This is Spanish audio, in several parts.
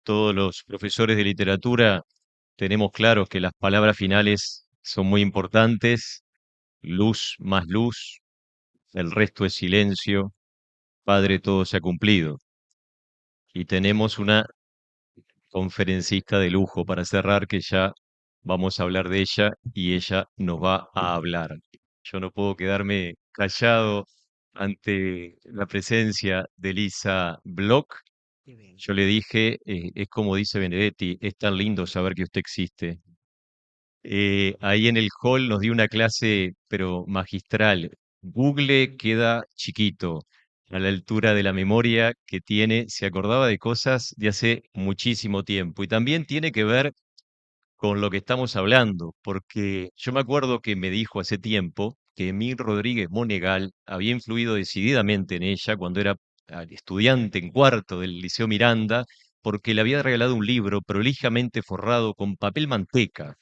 Todos los profesores de literatura tenemos claro que las palabras finales son muy importantes. Luz, el resto es silencio. Padre, todo se ha cumplido. Y tenemos una conferencista de lujo para cerrar, que ya vamos a hablar de ella y ella nos va a hablar. Yo no puedo quedarme callado ante la presencia de Lisa Bloch. Yo le dije, es como dice Benedetti, es tan lindo saber que usted existe. Ahí en el hall nos dio una clase, pero magistral. Google queda chiquito, a la altura de la memoria que tiene, se acordaba de cosas de hace muchísimo tiempo. Y también tiene que ver con lo que estamos hablando, porque yo me acuerdo que me dijo hace tiempo que Emil Rodríguez Monegal había influido decididamente en ella cuando era estudiante en cuarto del Liceo Miranda, porque le había regalado un libro prolijamente forrado con papel manteca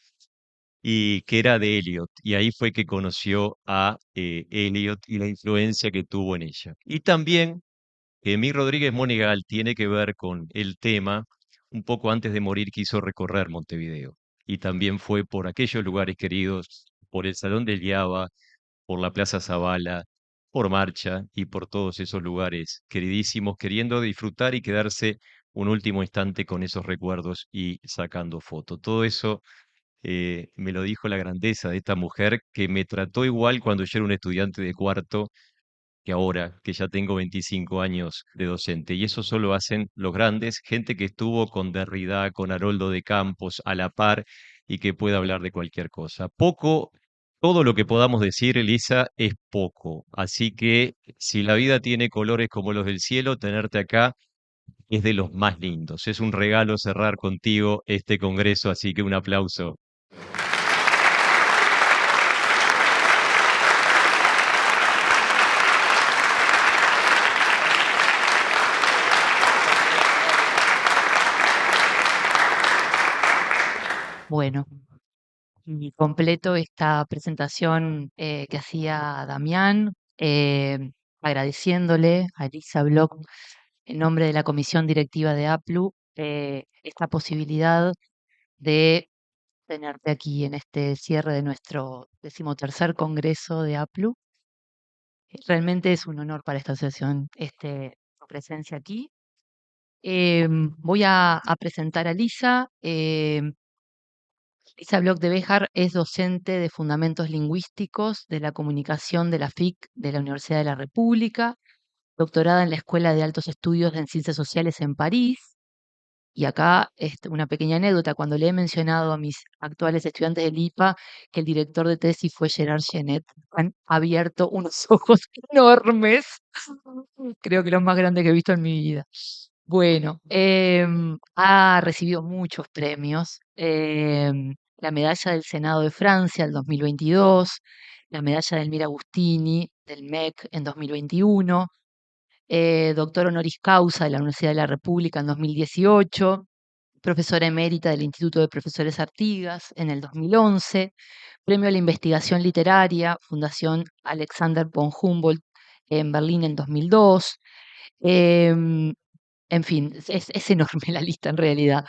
y que era de Eliot. Y ahí fue que conoció a Eliot y la influencia que tuvo en ella. Y también que Emil Rodríguez Monegal tiene que ver con el tema, un poco antes de morir quiso recorrer Montevideo. Y también fue por aquellos lugares queridos, por el Salón del Liaba, por la Plaza Zabala, por Marcha y por todos esos lugares queridísimos, queriendo disfrutar y quedarse un último instante con esos recuerdos y sacando fotos. Todo eso me lo dijo la grandeza de esta mujer que me trató igual cuando yo era un estudiante de cuarto que ahora, que ya tengo 25 años de docente. Y eso solo hacen los grandes, gente que estuvo con Derrida, con Haroldo de Campos a la par y que puede hablar de cualquier cosa. Poco, todo lo que podamos decir, Elisa, es poco. Así que si la vida tiene colores como los del cielo, tenerte acá es de los más lindos. Es un regalo cerrar contigo este congreso, así que un aplauso. Bueno, y completo esta presentación que hacía Damián, agradeciéndole a Elisa Bloch, en nombre de la comisión directiva de APLU, esta posibilidad de tenerte aquí en este cierre de nuestro 13º Congreso de APLU. Realmente es un honor para esta asociación tu presencia aquí. Voy a presentar a Lisa. Lisa Bloch de Béjar es docente de Fundamentos Lingüísticos de la Comunicación de la FIC de la Universidad de la República, doctorada en la Escuela de Altos Estudios en Ciencias Sociales en París. Y acá una pequeña anécdota, cuando le he mencionado a mis actuales estudiantes del IPA que el director de tesis fue Gerard Genet, han abierto unos ojos enormes, creo que los más grandes que he visto en mi vida. Bueno, ha recibido muchos premios. La medalla del Senado de Francia el 2022, la medalla del Mir Agustini del MEC en 2021, doctor honoris causa de la Universidad de la República en 2018, profesora emérita del Instituto de Profesores Artigas en el 2011, premio a la investigación literaria, Fundación Alexander von Humboldt en Berlín en 2002. em, en fin, es enorme la lista en realidad.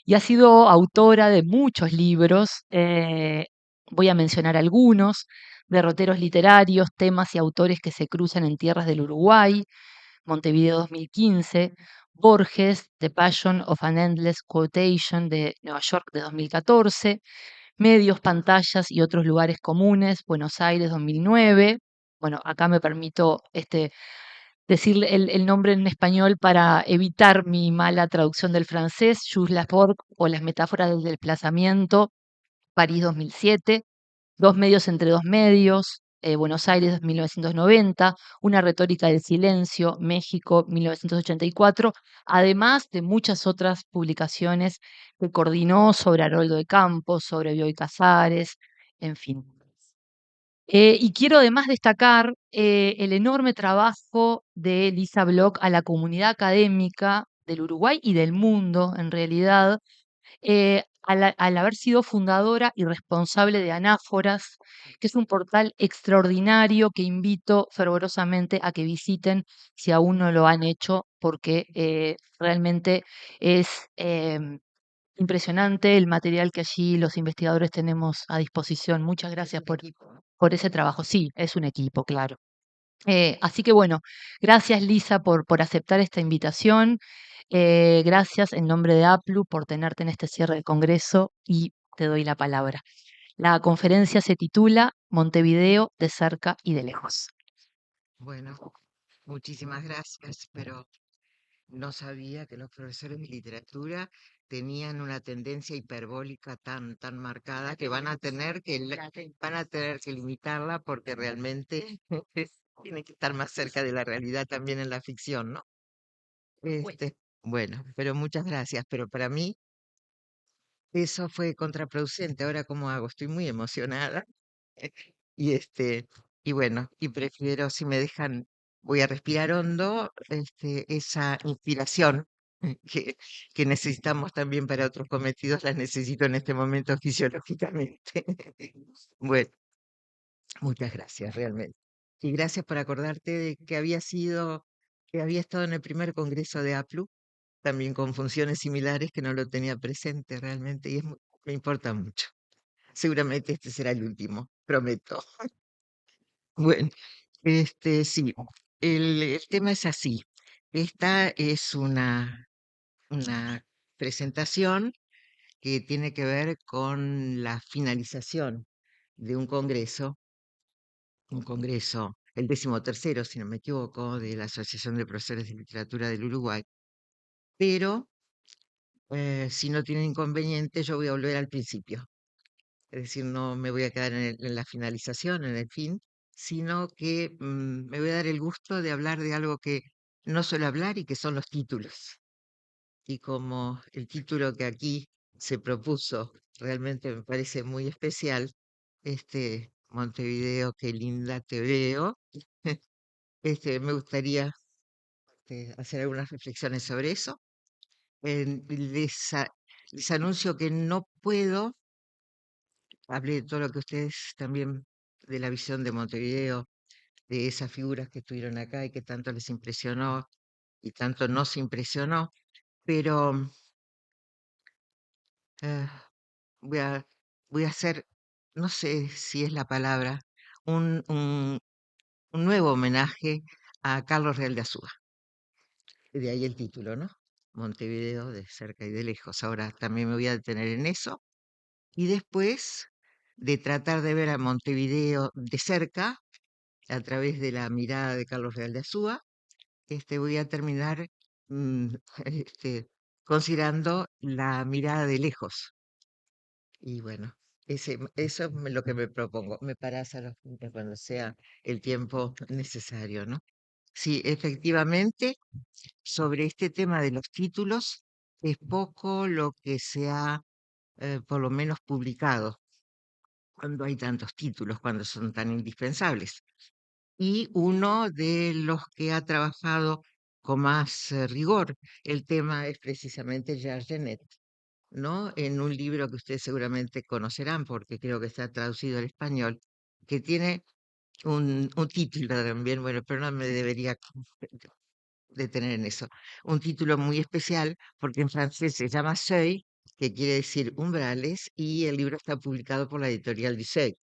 Y ha sido autora de muchos libros. Voy a mencionar algunos: Derroteros literarios, temas y autores que se cruzan en tierras del Uruguay, Montevideo 2015, Borges, The Passion of an Endless Quotation de Nueva York de 2014, Medios, pantallas y otros lugares comunes, Buenos Aires 2009. Bueno, acá me permito decir el nombre en español para evitar mi mala traducción del francés: Jules Laforgue o Las metáforas del desplazamiento, París 2007, Dos medios entre dos medios, Buenos Aires 1990, Una retórica del silencio, México 1984, además de muchas otras publicaciones que coordinó sobre Haroldo de Campos, sobre Bioy Casares, en fin. Y quiero además destacar el enorme trabajo de Lisa Bloch a la comunidad académica del Uruguay y del mundo, en realidad, al haber sido fundadora y responsable de Anáforas, que es un portal extraordinario que invito fervorosamente a que visiten si aún no lo han hecho, porque realmente es impresionante el material que allí los investigadores tenemos a disposición. Muchas gracias por ese trabajo. Sí, es un equipo, claro. Así que bueno, gracias Lisa por aceptar esta invitación. Gracias en nombre de APLU por tenerte en este cierre del Congreso y te doy la palabra. La conferencia se titula Montevideo de cerca y de lejos. Bueno, muchísimas gracias, pero no sabía que los profesores de literatura tenían una tendencia hiperbólica tan marcada que van a tener que limitarla porque realmente tiene que estar más cerca de la realidad también en la ficción, ¿no? Bueno, pero muchas gracias, pero para mí eso fue contraproducente. Ahora, ¿cómo hago? Estoy muy emocionada. Y y bueno, y prefiero, si me dejan, voy a respirar hondo, esa inspiración que, que necesitamos también para otros cometidos, las necesito en este momento fisiológicamente. Bueno, muchas gracias, realmente. Y gracias por acordarte de que había estado en el primer congreso de APLU, también con funciones similares que no lo tenía presente realmente, y me importa mucho. Seguramente este será el último, prometo. Bueno, sí, el tema es así. Esta es una presentación que tiene que ver con la finalización de un congreso, el 13º, si no me equivoco, de la Asociación de Profesores de Literatura del Uruguay. Pero, si no tienen inconveniente, yo voy a volver al principio. Es decir, no me voy a quedar en la finalización, en el fin, sino que me voy a dar el gusto de hablar de algo que no suelo hablar y que son los títulos. Y como el título que aquí se propuso realmente me parece muy especial, Montevideo, qué linda te veo, me gustaría hacer algunas reflexiones sobre eso. Les anuncio que no puedo. Hablé de todo lo que ustedes también, de la visión de Montevideo, de esas figuras que estuvieron acá y que tanto les impresionó y tanto nos impresionó, pero eh, voy a, voy a hacer, no sé si es la palabra, un, un, un nuevo homenaje a Carlos Real de Azúa. De ahí el título, ¿no? Montevideo de cerca y de lejos. Ahora también me voy a detener en eso. Y después de tratar de ver a Montevideo de cerca, a través de la mirada de Carlos Real de Azúa, voy a terminar mm, considerando la mirada de lejos. Y bueno, eso es lo que me propongo. Me parás a los puntos cuando sea el tiempo necesario, ¿no? Sí, efectivamente, sobre este tema de los títulos, es poco lo que se ha, por lo menos, publicado cuando hay tantos títulos, cuando son tan indispensables. Y uno de los que ha trabajado con más rigor el tema es precisamente Jean Genet, ¿no? En un libro que ustedes seguramente conocerán, porque creo que está traducido al español, que tiene un título también, bueno, pero no me debería detener en eso. Un título muy especial, porque en francés se llama Seuil, que quiere decir umbrales, y el libro está publicado por la editorial du Seuil,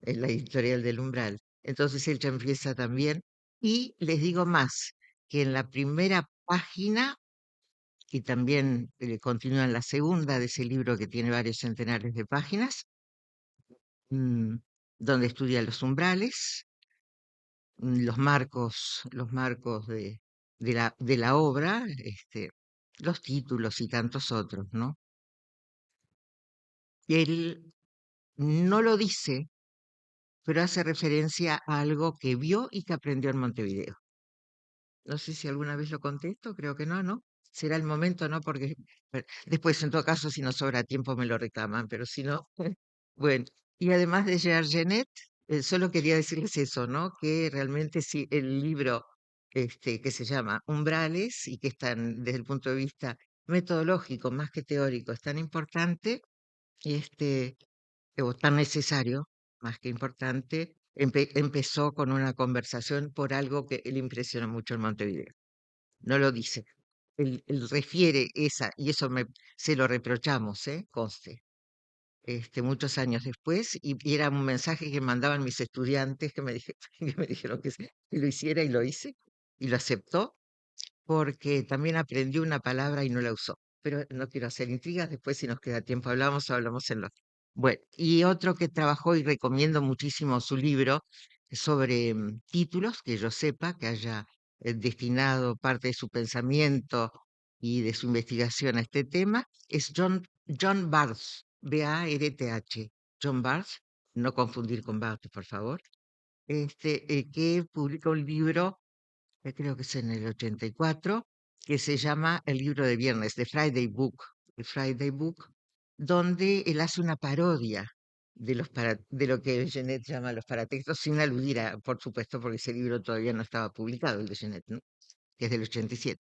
es la editorial del umbral. Entonces él ya empieza también. Y les digo más, que en la primera página, y también continúa en la segunda de ese libro que tiene varios centenares de páginas, mm, donde estudia los umbrales, los marcos de la obra, los títulos y tantos otros, ¿no? Él no lo dice, pero hace referencia a algo que vio y que aprendió en Montevideo. No sé si alguna vez lo contesto, creo que no, ¿no? Será el momento, ¿no? Porque después, en todo caso, si no sobra tiempo, me lo reclaman, pero si no, bueno. Y además de Gerard Genet, solo quería decirles eso, ¿no? Que realmente sí, el libro que se llama Umbrales y que desde el punto de vista metodológico, más que teórico, es tan importante, y o tan necesario, más que importante, empezó con una conversación por algo que le impresionó mucho en Montevideo. no lo dice. Él refiere esa, y eso se lo reprochamos, conste, muchos años después, y era un mensaje que mandaban mis estudiantes que me dijeron que lo hiciera y lo hice, y lo aceptó, porque también aprendió una palabra y no la usó. Pero no quiero hacer intrigas, después si nos queda tiempo hablamos en lo... Bueno, y otro que trabajó y recomiendo muchísimo su libro sobre títulos, que yo sepa, que haya destinado parte de su pensamiento y de su investigación a este tema, es John Barth, Barth, John Barth, no confundir con Barth, por favor, que publica un libro creo que es en el 84, que se llama El libro de viernes, The Friday Book, donde él hace una parodia de lo que Genet llama los paratextos, sin aludir a, por supuesto, porque ese libro todavía no estaba publicado, el de Genet, ¿no? Que es del 87.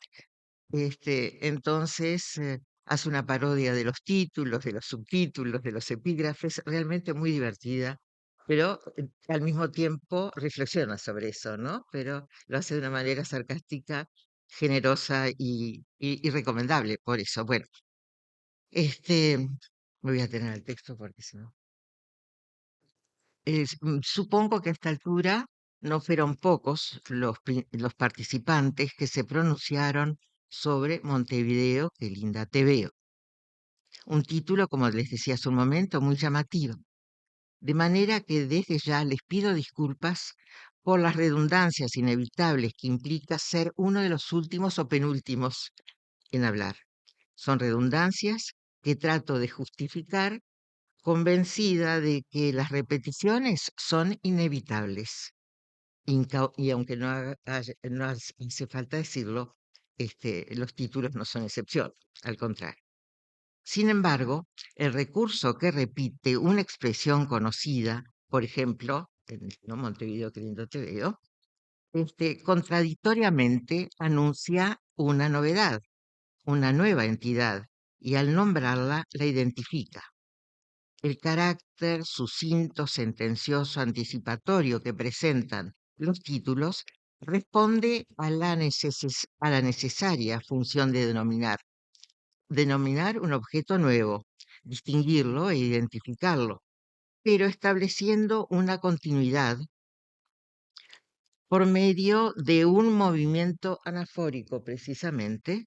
Entonces, hace una parodia de los títulos, de los subtítulos, de los epígrafes, realmente muy divertida, pero al mismo tiempo reflexiona sobre eso, ¿no? Pero lo hace de una manera sarcástica, generosa y recomendable, por eso. Bueno, me voy a tener el texto porque si no. Supongo que a esta altura no fueron pocos los participantes que se pronunciaron sobre Montevideo, qué linda te veo. Un título, como les decía hace un momento, muy llamativo. De manera que desde ya les pido disculpas por las redundancias inevitables que implica ser uno de los últimos o penúltimos en hablar. Son redundancias que trato de justificar convencida de que las repeticiones son inevitables. Y aunque no hace falta decirlo, los títulos no son excepción, al contrario. Sin embargo, el recurso que repite una expresión conocida, por ejemplo, ¿no? Montevideo, qué lindo te veo, contradictoriamente anuncia una novedad, una nueva entidad, y al nombrarla la identifica. El carácter sucinto, sentencioso, anticipatorio que presentan los títulos responde a la necesaria función de denominar un objeto nuevo, distinguirlo e identificarlo, pero estableciendo una continuidad por medio de un movimiento anafórico, precisamente,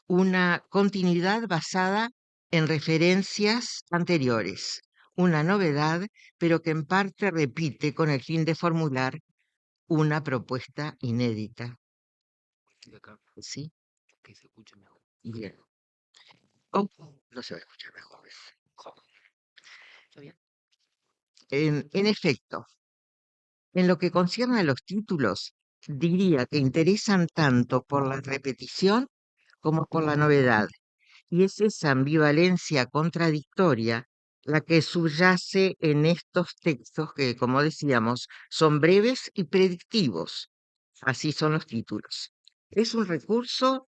una continuidad basada en referencias anteriores, una novedad, pero que en parte repite con el fin de formular una propuesta inédita. ¿Sí? Bien. Oh, no se va a escuchar mejor. ¿Está bien? En efecto, en lo que concierne a los títulos, diría que interesan tanto por la repetición como por la novedad. Y es esa ambivalencia contradictoria la que subyace en estos textos que, como decíamos, son breves y predictivos. Así son los títulos. Es un recurso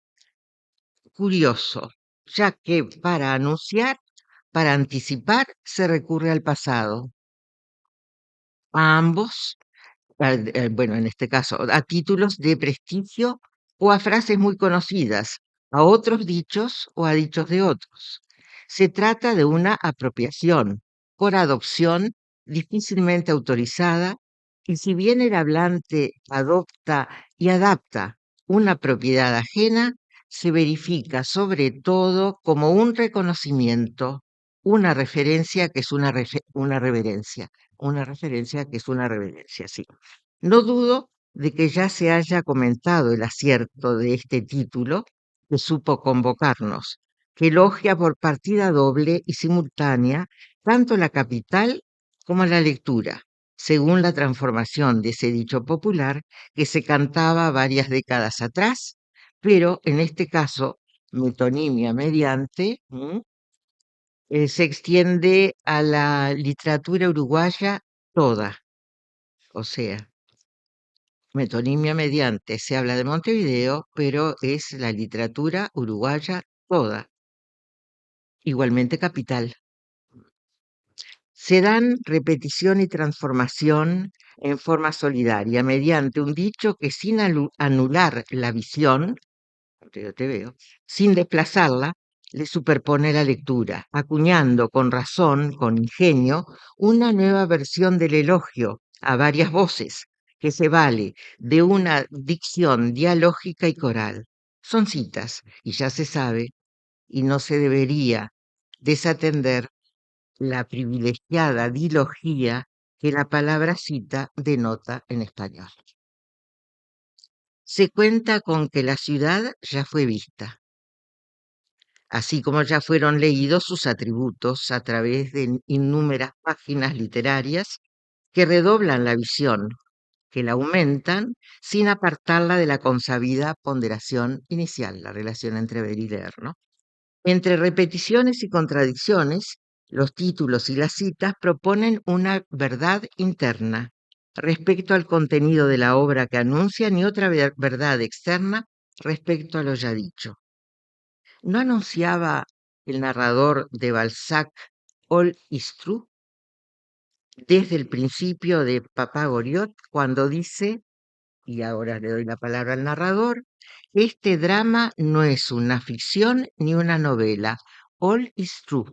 curioso, ya que para anunciar, para anticipar, se recurre al pasado. A ambos, bueno, en este caso, a títulos de prestigio o a frases muy conocidas, a otros dichos o a dichos de otros. Se trata de una apropiación por adopción difícilmente autorizada, y si bien el hablante adopta y adapta una propiedad ajena, se verifica sobre todo como un reconocimiento, una referencia que es una reverencia, una referencia que es una reverencia, sí. No dudo de que ya se haya comentado el acierto de este título que supo convocarnos, que elogia por partida doble y simultánea tanto la capital como la lectura, según la transformación de ese dicho popular que se cantaba varias décadas atrás, pero en este caso, metonimia mediante, se extiende a la literatura uruguaya toda, o sea, metonimia mediante se habla de Montevideo, pero es la literatura uruguaya toda, igualmente capital. Se dan repetición y transformación en forma solidaria mediante un dicho que sin anular la visión te veo, sin desplazarla, le superpone la lectura, acuñando con razón, con ingenio, una nueva versión del elogio a varias voces, que se vale de una dicción dialógica y coral. Son citas, y ya se sabe, y no se debería desatender la privilegiada dilogía que la palabra cita denota en español. Se cuenta con que la ciudad ya fue vista, así como ya fueron leídos sus atributos a través de innúmeras páginas literarias que redoblan la visión, que la aumentan sin apartarla de la consabida ponderación inicial, la relación entre ver y leer, ¿no? Entre repeticiones y contradicciones, los títulos y las citas proponen una verdad interna respecto al contenido de la obra que anuncian y otra verdad externa respecto a lo ya dicho. ¿No anunciaba el narrador de Balzac All is True desde el principio de Papá Goriot cuando dice, y ahora le doy la palabra al narrador, este drama no es una ficción ni una novela, all is true.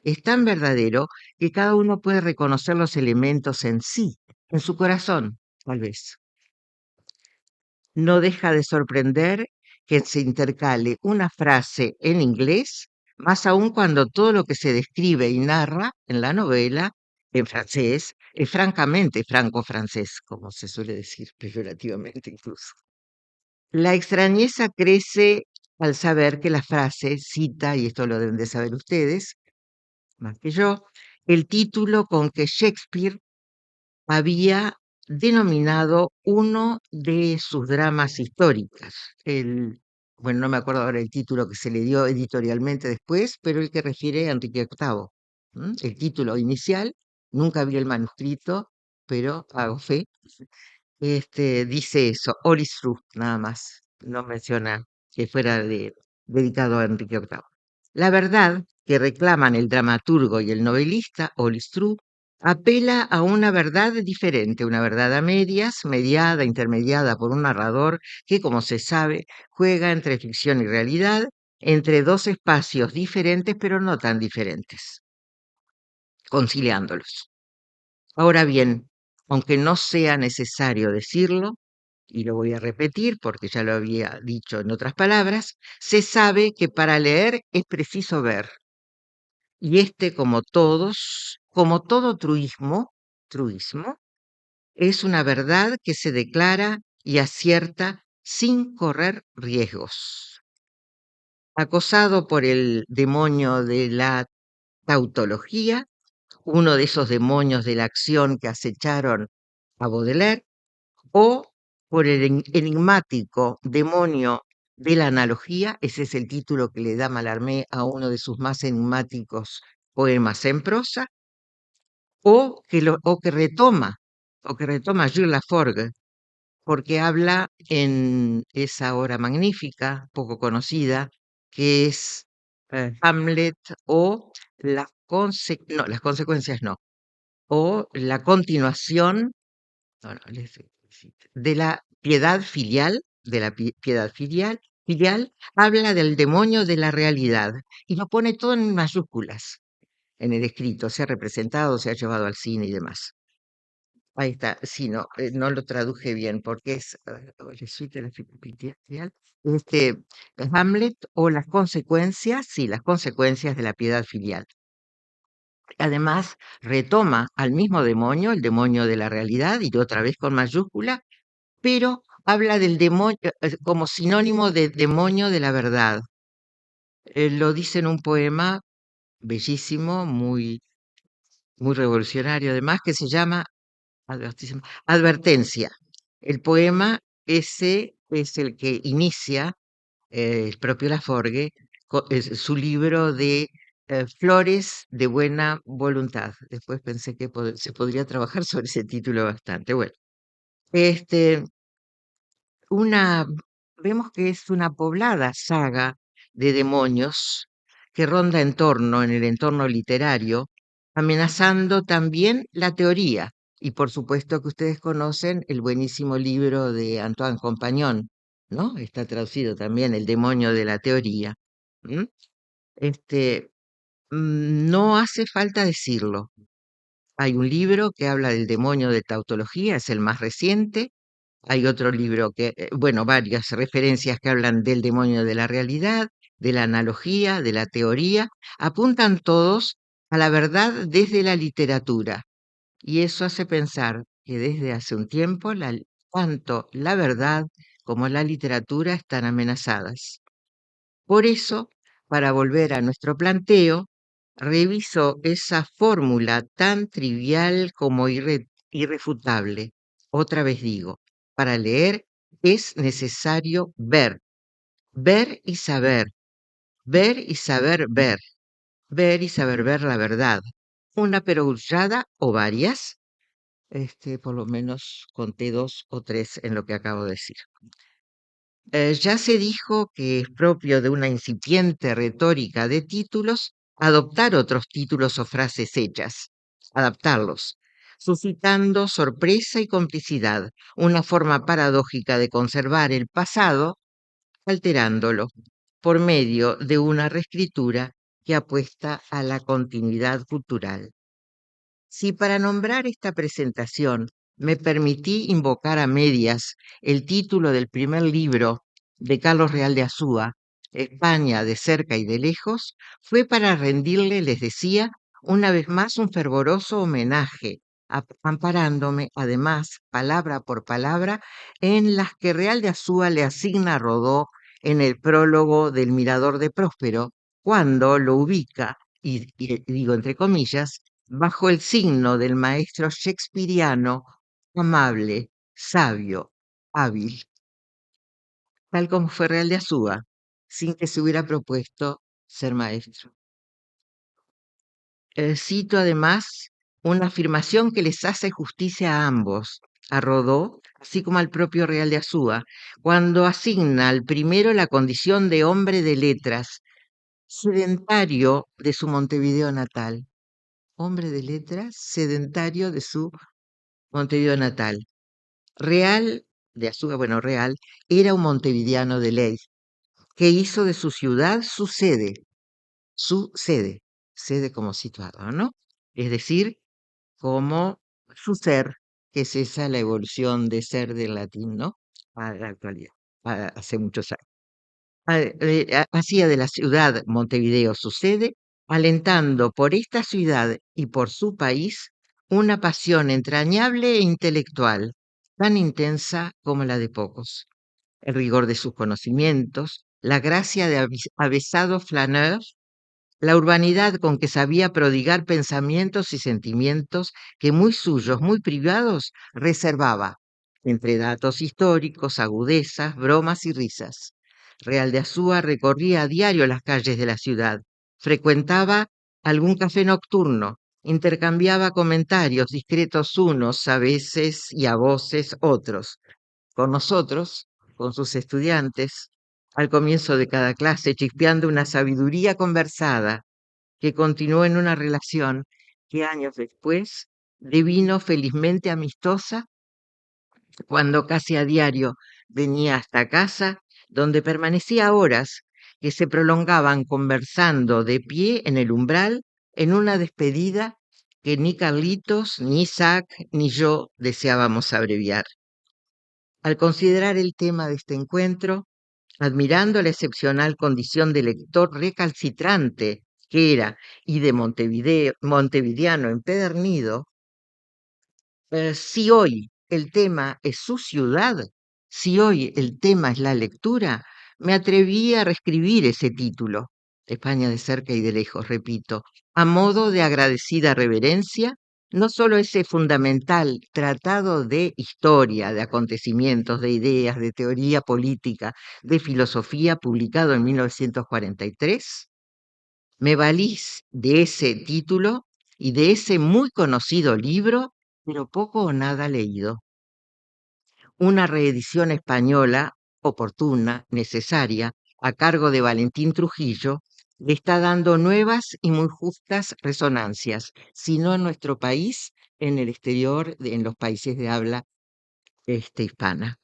Es tan verdadero que cada uno puede reconocer los elementos en sí, en su corazón, tal vez. No deja de sorprender que se intercale una frase en inglés, más aún cuando todo lo que se describe y narra en la novela, en francés, es francamente franco-francés, como se suele decir peyorativamente incluso. La extrañeza crece al saber que la frase cita, y esto lo deben de saber ustedes, más que yo, el título con que Shakespeare había denominado uno de sus dramas históricos. Bueno, no me acuerdo ahora el título que se le dio editorialmente después, pero el que refiere a Enrique VIII. El título inicial, nunca vi el manuscrito, pero hago fe. Dice eso, all is true, nada más. No menciona que fuera dedicado a Enrique VIII. La verdad que reclaman el dramaturgo y el novelista, all is true, apela a una verdad diferente, una verdad a medias, mediada, intermediada por un narrador que, como se sabe, juega entre ficción y realidad, entre dos espacios diferentes pero no tan diferentes, conciliándolos. Ahora bien, aunque no sea necesario decirlo, y lo voy a repetir porque ya lo había dicho en otras palabras, se sabe que para leer es preciso ver. Y como todos, como todo truismo, es una verdad que se declara y acierta sin correr riesgos. Acosado por el demonio de la tautología, uno de esos demonios de la acción que acecharon a Baudelaire, o por el enigmático demonio de la analogía, ese es el título que le da Mallarmé a uno de sus más enigmáticos poemas en prosa, o que retoma Jules Laforgue, porque habla en esa obra magnífica, poco conocida, que es Hamlet o las consecuencias no, o la continuación no, no, de la piedad filial, filial, habla del demonio de la realidad y lo pone todo en mayúsculas en el escrito, se ha representado, se ha llevado al cine y demás. Ahí está, sí, no, no lo traduje bien porque es Le suite de la filial, este, Hamlet o las consecuencias, sí, las consecuencias de la piedad filial. Además, retoma al mismo demonio, el demonio de la realidad, y otra vez con mayúscula, pero habla del demonio como sinónimo de demonio de la verdad. Lo dice en un poema bellísimo, muy revolucionario, además, que se llama Advertencia. El poema ese es el que inicia el propio Laforgue su libro de Flores de buena voluntad. Después pensé que se podría trabajar sobre ese título bastante. Bueno, este, una, vemos que es una poblada saga de demonios que ronda en el entorno literario, amenazando también la teoría. Y por supuesto que ustedes conocen el buenísimo libro de Antoine Compagnon, ¿no? Está traducido también El demonio de la teoría. ¿M? Este, no hace falta decirlo. Hay un libro que habla del demonio de tautología, es el más reciente. Hay otro libro que, bueno, varias referencias que hablan del demonio de la realidad, de la analogía, de la teoría, apuntan todos a la verdad desde la literatura. Y eso hace pensar que desde hace un tiempo tanto la verdad como la literatura están amenazadas. Por eso, para volver a nuestro planteo, reviso esa fórmula tan trivial como irrefutable. Otra vez digo, para leer es necesario ver, ver y saber, ver y saber ver y saber ver la verdad. Una perogrullada o varias, por lo menos conté dos o tres en lo que acabo de decir. Ya se dijo que es propio de una incipiente retórica de títulos adoptar otros títulos o frases hechas, adaptarlos, suscitando sorpresa y complicidad, una forma paradójica de conservar el pasado, alterándolo por medio de una reescritura que apuesta a la continuidad cultural. Si para nombrar esta presentación me permití invocar a medias el título del primer libro de Carlos Real de Azúa, España de cerca y de lejos, fue para rendirle, les decía, una vez más un fervoroso homenaje, amparándome además, palabra por palabra, en las que Real de Azúa le asigna a Rodó en el prólogo del Mirador de Próspero, cuando lo ubica, y digo entre comillas, bajo el signo del maestro shakespeariano, amable, sabio, hábil, tal como fue Real de Azúa, sin que se hubiera propuesto ser maestro. Cito además una afirmación que les hace justicia a ambos, a Rodó, así como al propio Real de Azúa, cuando asigna al primero la condición de hombre de letras, sedentario de su Montevideo natal. Hombre de letras, sedentario de su Montevideo natal. Real de Azúa, bueno, Real, era un montevideano de ley, que hizo de su ciudad su sede como situado, ¿no? Es decir, como su ser, que es esa la evolución de ser del latín, ¿no? A la actualidad, hace muchos años. Hacía de la ciudad Montevideo su sede, alentando por esta ciudad y por su país una pasión entrañable e intelectual, tan intensa como la de pocos. El rigor de sus conocimientos, la gracia de avesado flaneur, la urbanidad con que sabía prodigar pensamientos y sentimientos que muy suyos, muy privados, reservaba, entre datos históricos, agudezas, bromas y risas. Real de Azúa recorría a diario las calles de la ciudad, frecuentaba algún café nocturno, intercambiaba comentarios discretos unos a veces y a voces otros, con nosotros, con sus estudiantes, al comienzo de cada clase, chispeando una sabiduría conversada que continuó en una relación que años después devino felizmente amistosa cuando casi a diario venía hasta casa, donde permanecía horas que se prolongaban conversando de pie en el umbral en una despedida que ni Carlitos, ni Isaac, ni yo deseábamos abreviar. Al considerar el tema de este encuentro, admirando la excepcional condición de lector recalcitrante que era y de montevideano empedernido, si hoy el tema es su ciudad, si hoy el tema es la lectura, me atreví a reescribir ese título, España de cerca y de lejos, repito, a modo de agradecida reverencia, no solo ese fundamental tratado de historia, de acontecimientos, de ideas, de teoría política, de filosofía, publicado en 1943, me valís de ese título y de ese muy conocido libro, pero poco o nada leído. Una reedición española, oportuna, necesaria, a cargo de Valentín Trujillo, le está dando nuevas y muy justas resonancias, si no en nuestro país, en el exterior, en los países de habla hispana.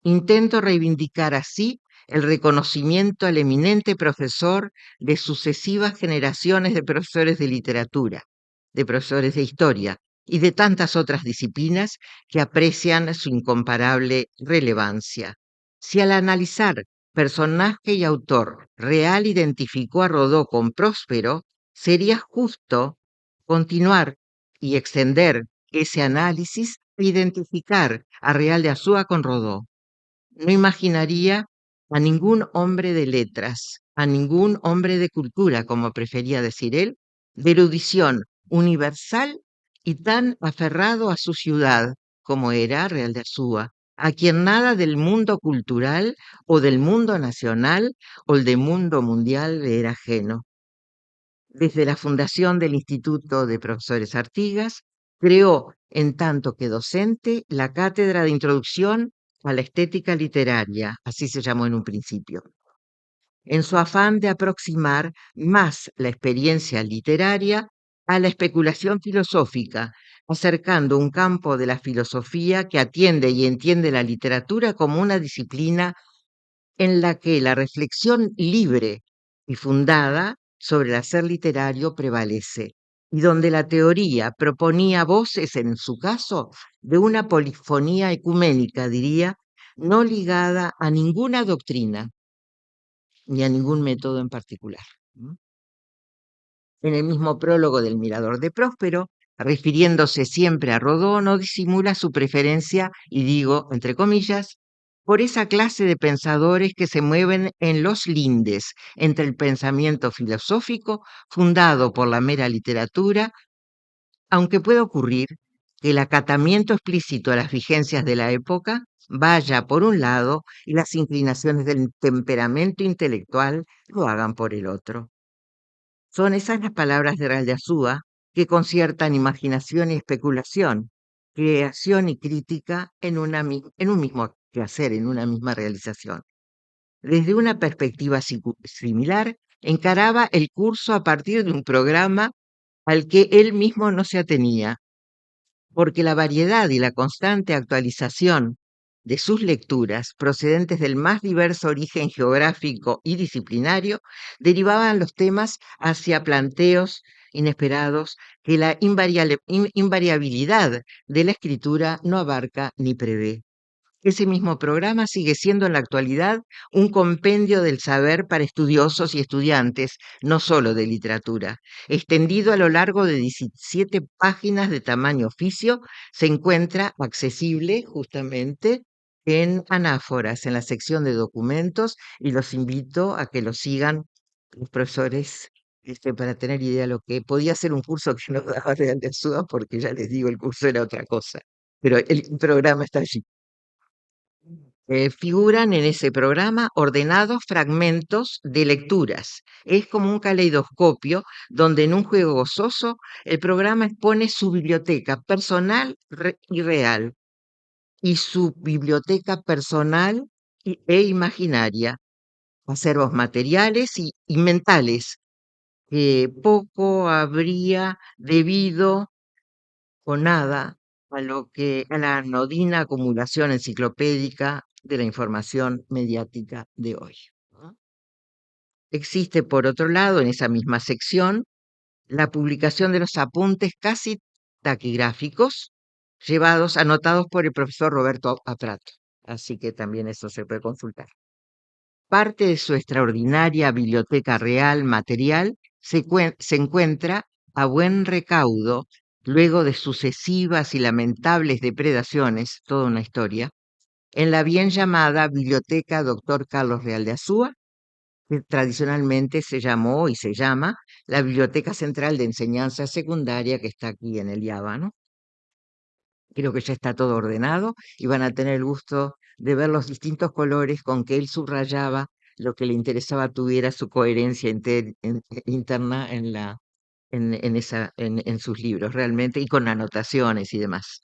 Intento reivindicar así el reconocimiento al eminente profesor de sucesivas generaciones de profesores de literatura, de profesores de historia y de tantas otras disciplinas que aprecian su incomparable relevancia. Si al analizar personaje y autor real identificó a Rodó con Próspero, sería justo continuar y extender ese análisis e identificar a Real de Azúa con Rodó. No imaginaría a ningún hombre de letras, a ningún hombre de cultura, como prefería decir él, de erudición universal y tan aferrado a su ciudad como era Real de Azúa, a quien nada del mundo cultural o del mundo nacional o del mundo mundial le era ajeno. Desde la fundación del Instituto de Profesores Artigas, creó, en tanto que docente, la Cátedra de Introducción a la Estética Literaria, así se llamó en un principio, en su afán de aproximar más la experiencia literaria a la especulación filosófica, acercando un campo de la filosofía que atiende y entiende la literatura como una disciplina en la que la reflexión libre y fundada sobre el hacer literario prevalece, y donde la teoría proponía voces, en su caso, de una polifonía ecuménica, diría, no ligada a ninguna doctrina ni a ningún método en particular. En el mismo prólogo del Mirador de Próspero, refiriéndose siempre a Rodó, no disimula su preferencia, y digo entre comillas, por esa clase de pensadores que se mueven en los lindes entre el pensamiento filosófico fundado por la mera literatura, aunque puede ocurrir que el acatamiento explícito a las vigencias de la época vaya por un lado y las inclinaciones del temperamento intelectual lo hagan por el otro. Son esas las palabras de Real de Azúa que conciertan imaginación y especulación, creación y crítica en un mismo quehacer, en una misma realización. Desde una perspectiva similar, encaraba el curso a partir de un programa al que él mismo no se atenía, porque la variedad y la constante actualización de sus lecturas, procedentes del más diverso origen geográfico y disciplinario, derivaban los temas hacia planteos inesperados que la invariabilidad de la escritura no abarca ni prevé. Ese mismo programa sigue siendo en la actualidad un compendio del saber para estudiosos y estudiantes, no solo de literatura. Extendido a lo largo de 17 páginas de tamaño oficio, se encuentra accesible justamente en anáforas, en la sección de documentos, y los invito a que lo sigan los profesores, para tener idea de lo que podía ser un curso que nos daba Real de Azúa, porque ya les digo, el curso era otra cosa, pero el programa está allí. Figuran en ese programa ordenados fragmentos de lecturas. Es como un caleidoscopio donde en un juego gozoso el programa expone su biblioteca personal y real y su biblioteca personal e imaginaria, acervos materiales y mentales que poco habría debido o nada a la anodina acumulación enciclopédica de la información mediática de hoy, ¿no? Existe, por otro lado, en esa misma sección, la publicación de los apuntes casi taquigráficos anotados por el profesor Roberto Aprato. Así que también eso se puede consultar. Parte de su extraordinaria biblioteca real material se encuentra a buen recaudo, luego de sucesivas y lamentables depredaciones, toda una historia, en la bien llamada Biblioteca Dr. Carlos Real de Azúa, que tradicionalmente se llamó y se llama la Biblioteca Central de Enseñanza Secundaria, que está aquí en el IABA, ¿no? Creo que ya está todo ordenado y van a tener el gusto de ver los distintos colores con que él subrayaba lo que le interesaba tuviera su coherencia interna en sus libros, realmente, y con anotaciones y demás.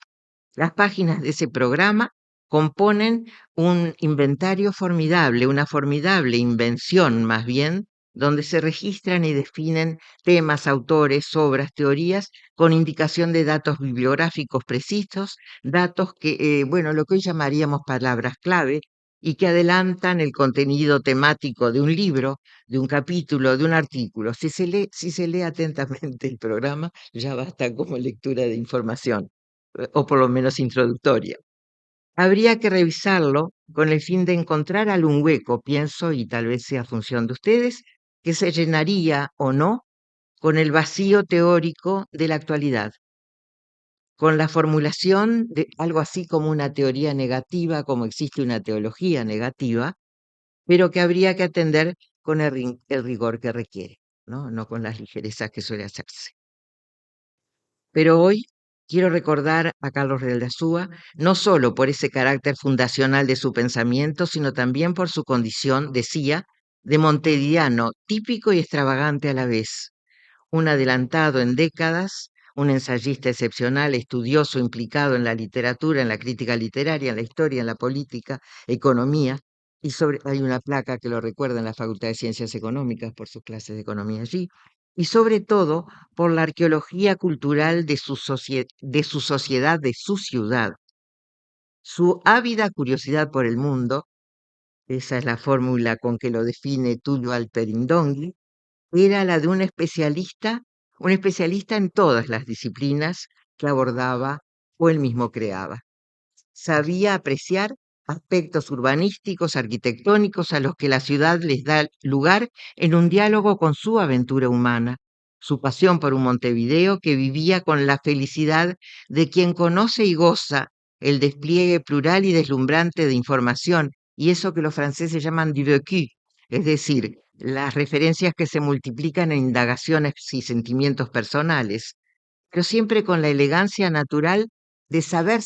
Las páginas de ese programa componen un inventario formidable, una formidable invención más bien donde se registran y definen temas, autores, obras, teorías, con indicación de datos bibliográficos precisos, datos que, bueno, lo que hoy llamaríamos palabras clave, y que adelantan el contenido temático de un libro, de un capítulo, de un artículo. Si se lee atentamente el programa, ya basta como lectura de información, o por lo menos introductoria. Habría que revisarlo con el fin de encontrar algún hueco, pienso, y tal vez sea función de ustedes, que se llenaría o no con el vacío teórico de la actualidad, con la formulación de algo así como una teoría negativa, como existe una teología negativa, pero que habría que atender con el rigor que requiere, ¿no? No con las ligerezas que suele hacerse. Pero hoy quiero recordar a Carlos Real de Azúa, no solo por ese carácter fundacional de su pensamiento, sino también por su condición, decía, de montevideano típico y extravagante a la vez, un adelantado en décadas, un ensayista excepcional, estudioso, implicado en la literatura, en la crítica literaria, en la historia, en la política, economía, y hay una placa que lo recuerda en la Facultad de Ciencias Económicas por sus clases de economía allí, y sobre todo por la arqueología cultural de su sociedad, de su ciudad, su ávida curiosidad por el mundo, esa es la fórmula con que lo define Tulio Alperindongui, era la de un especialista en todas las disciplinas que abordaba o él mismo creaba. Sabía apreciar aspectos urbanísticos, arquitectónicos a los que la ciudad les da lugar en un diálogo con su aventura humana, su pasión por un Montevideo que vivía con la felicidad de quien conoce y goza el despliegue plural y deslumbrante de información, y eso que los franceses llaman du vécu, es decir, las referencias que se multiplican en indagaciones y sentimientos personales, pero siempre con la elegancia natural de saber,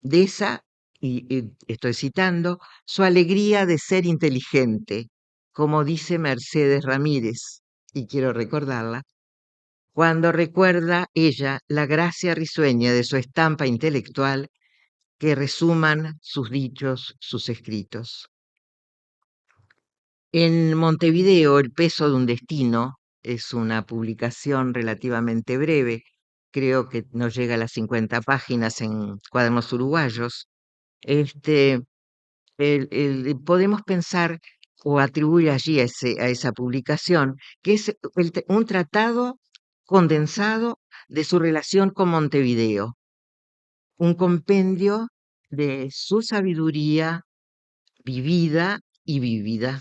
de esa, y estoy citando, su alegría de ser inteligente, como dice Mercedes Ramírez, y quiero recordarla, cuando recuerda ella la gracia risueña de su estampa intelectual que resuman sus dichos, sus escritos. En Montevideo, El peso de un destino es una publicación relativamente breve, creo que no llega a las 50 páginas en Cuadernos Uruguayos. Podemos pensar o atribuir allí a esa publicación que es un tratado condensado de su relación con Montevideo, un compendio de su sabiduría vivida y vívida.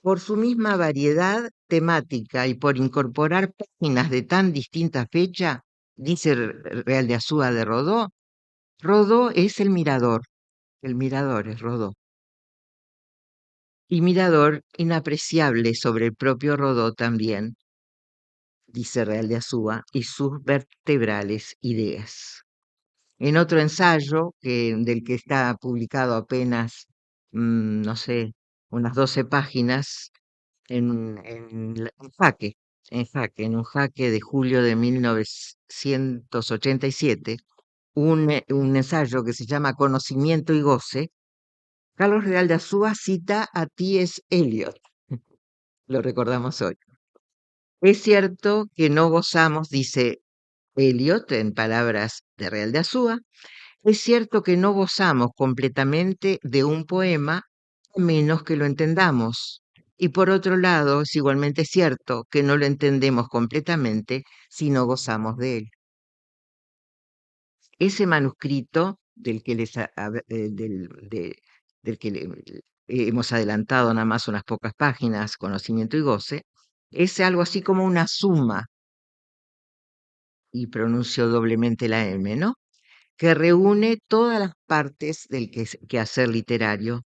Por su misma variedad temática y por incorporar páginas de tan distinta fecha, dice Real de Azúa de Rodó, Rodó es el mirador es Rodó. Y mirador inapreciable sobre el propio Rodó también, dice Real de Azúa, y sus vertebrales ideas. En otro ensayo, del que está publicado apenas, no sé, unas 12 páginas, en un jaque de julio de 1987, un ensayo que se llama Conocimiento y Goce, Carlos Real de Azúa cita a T.S. Eliot, lo recordamos hoy. Es cierto que no gozamos, dice Eliot en palabras de Real de Azúa, es cierto que no gozamos completamente de un poema a menos que lo entendamos. Y por otro lado, es igualmente cierto que no lo entendemos completamente si no gozamos de él. Ese manuscrito del que hemos adelantado nada más unas pocas páginas, Conocimiento y Goce, es algo así como una suma, y pronuncio doblemente la M, ¿no? Que reúne todas las partes del quehacer literario.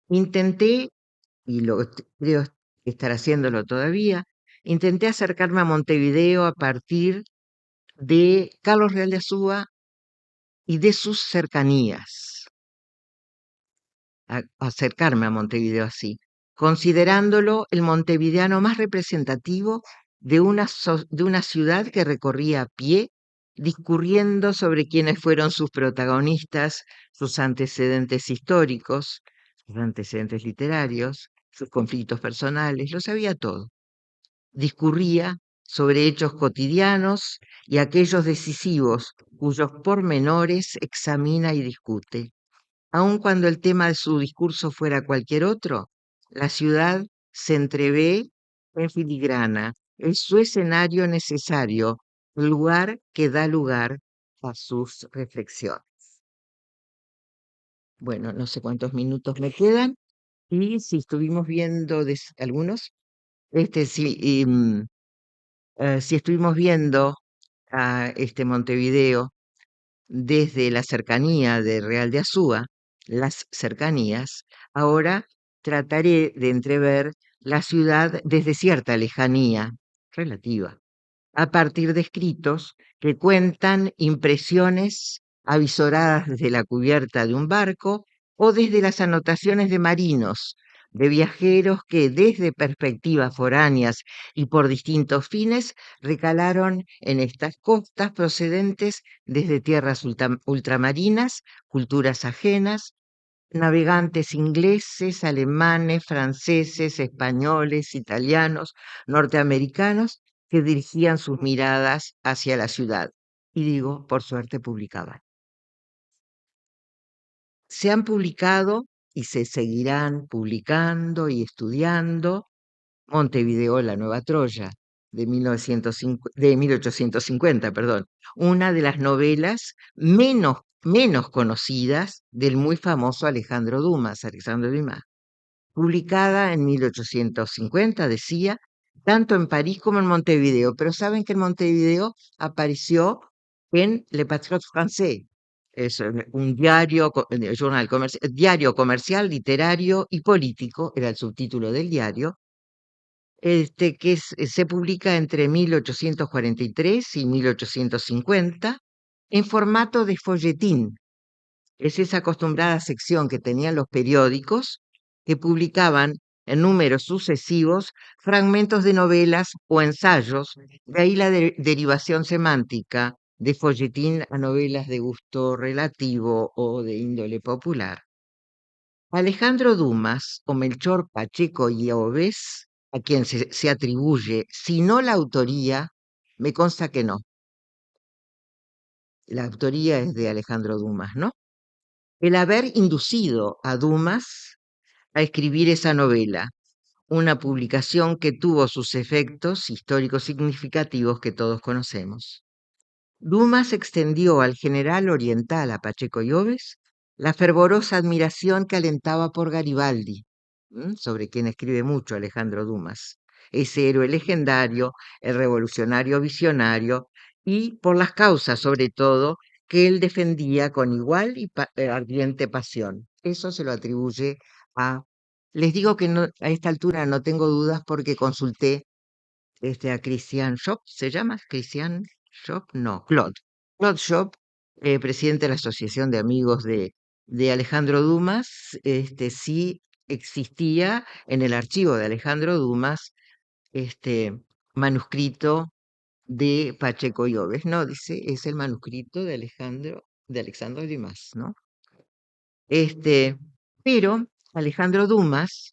Intenté, y creo estar haciéndolo todavía, intenté acercarme a Montevideo a partir de Carlos Real de Azúa y de sus cercanías, acercarme a Montevideo así, considerándolo el montevideano más representativo de una ciudad que recorría a pie, discurriendo sobre quiénes fueron sus protagonistas, sus antecedentes históricos, sus antecedentes literarios, sus conflictos personales, lo sabía todo. Discurría sobre hechos cotidianos y aquellos decisivos cuyos pormenores examina y discute. Aun cuando el tema de su discurso fuera cualquier otro, la ciudad se entrevé en filigrana. Es su escenario necesario, el lugar que da lugar a sus reflexiones. Bueno, no sé cuántos minutos me quedan y si estuvimos viendo algunos, sí, si estuvimos viendo a Montevideo desde la cercanía de Real de Azúa, las cercanías, ahora trataré de entrever la ciudad desde cierta lejanía relativa, a partir de escritos que cuentan impresiones avisoradas desde la cubierta de un barco o desde las anotaciones de marinos, de viajeros que desde perspectivas foráneas y por distintos fines recalaron en estas costas procedentes desde tierras ultramarinas, culturas ajenas, navegantes ingleses, alemanes, franceses, españoles, italianos, norteamericanos, que dirigían sus miradas hacia la ciudad. Y digo, por suerte publicaban. Se han publicado y se seguirán publicando y estudiando Montevideo, la Nueva Troya, de 1850, perdón, una de las novelas menos conocidas del muy famoso Alejandro Dumas, publicada en 1850, decía, tanto en París como en Montevideo, pero saben que en Montevideo apareció en Le Patriote Français, es un diario comercial, literario y político, era el subtítulo del diario, se publica entre 1843 y 1850 en formato de folletín. Es esa acostumbrada sección que tenían los periódicos que publicaban en números sucesivos fragmentos de novelas o ensayos, de ahí la derivación semántica de folletín a novelas de gusto relativo o de índole popular. Alejandro Dumas o Melchor Pacheco y Oves, a quien se atribuye, si no la autoría, me consta que no. La autoría es de Alejandro Dumas, ¿no? El haber inducido a Dumas a escribir esa novela, una publicación que tuvo sus efectos históricos significativos que todos conocemos. Dumas extendió al general oriental a Pacheco y Oves la fervorosa admiración que alentaba por Garibaldi, sobre quien escribe mucho Alejandro Dumas, ese héroe legendario, el revolucionario visionario, y por las causas, sobre todo, que él defendía con igual y ardiente pasión. Eso se lo atribuye a... Les digo que a esta altura no tengo dudas porque consulté a Christian Schop, ¿se llama? Christian Schop, no, Claude. Claude Schop, presidente de la Asociación de Amigos de Alejandro Dumas, sí existía en el archivo de Alejandro Dumas manuscrito de Pacheco y Oves, no, dice, es el manuscrito de Alejandro Dumas, ¿no? Pero Alejandro Dumas,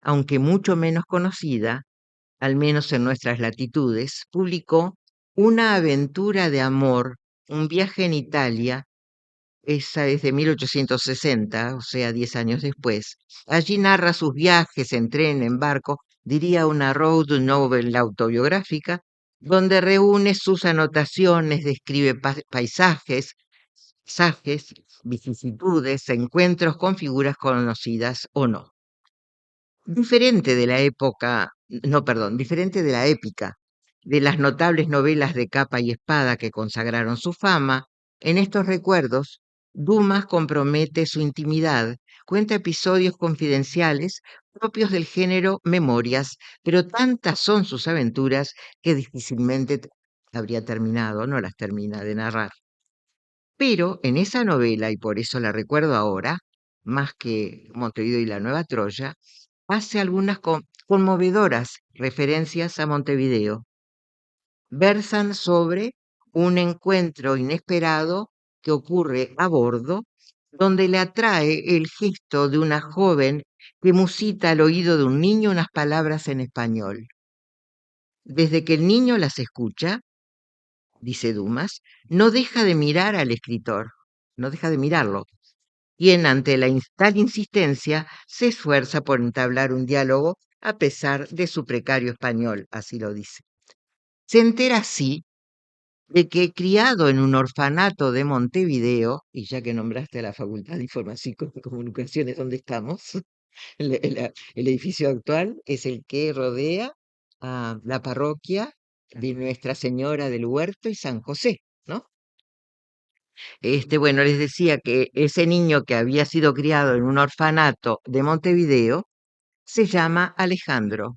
aunque mucho menos conocida, al menos en nuestras latitudes, publicó Una aventura de amor, un viaje en Italia, esa es de 1860, o sea, 10 años después. Allí narra sus viajes en tren, en barco, diría una road novel autobiográfica, donde reúne sus anotaciones, describe paisajes, vicisitudes, encuentros con figuras conocidas o no. Diferente de la época, no, perdón, diferente de la épica, de las notables novelas de capa y espada que consagraron su fama, en estos recuerdos, Dumas compromete su intimidad, cuenta episodios confidenciales propios del género memorias, pero tantas son sus aventuras que difícilmente habría terminado, no las termina de narrar. Pero en esa novela, y por eso la recuerdo ahora, más que Montevideo y la Nueva Troya, hace algunas conmovedoras referencias a Montevideo. Versan sobre un encuentro inesperado que ocurre a bordo donde le atrae el gesto de una joven que musita al oído de un niño unas palabras en español. Desde que el niño las escucha, dice Dumas, no deja de mirar al escritor, no deja de mirarlo, quien ante tal insistencia se esfuerza por entablar un diálogo a pesar de su precario español, así lo dice. Se entera así de que criado en un orfanato de Montevideo, y ya que nombraste a la Facultad de Información y Comunicaciones donde estamos, el edificio actual es el que rodea a la parroquia de Nuestra Señora del Huerto y San José, ¿no? Bueno, les decía que ese niño que había sido criado en un orfanato de Montevideo se llama Alejandro.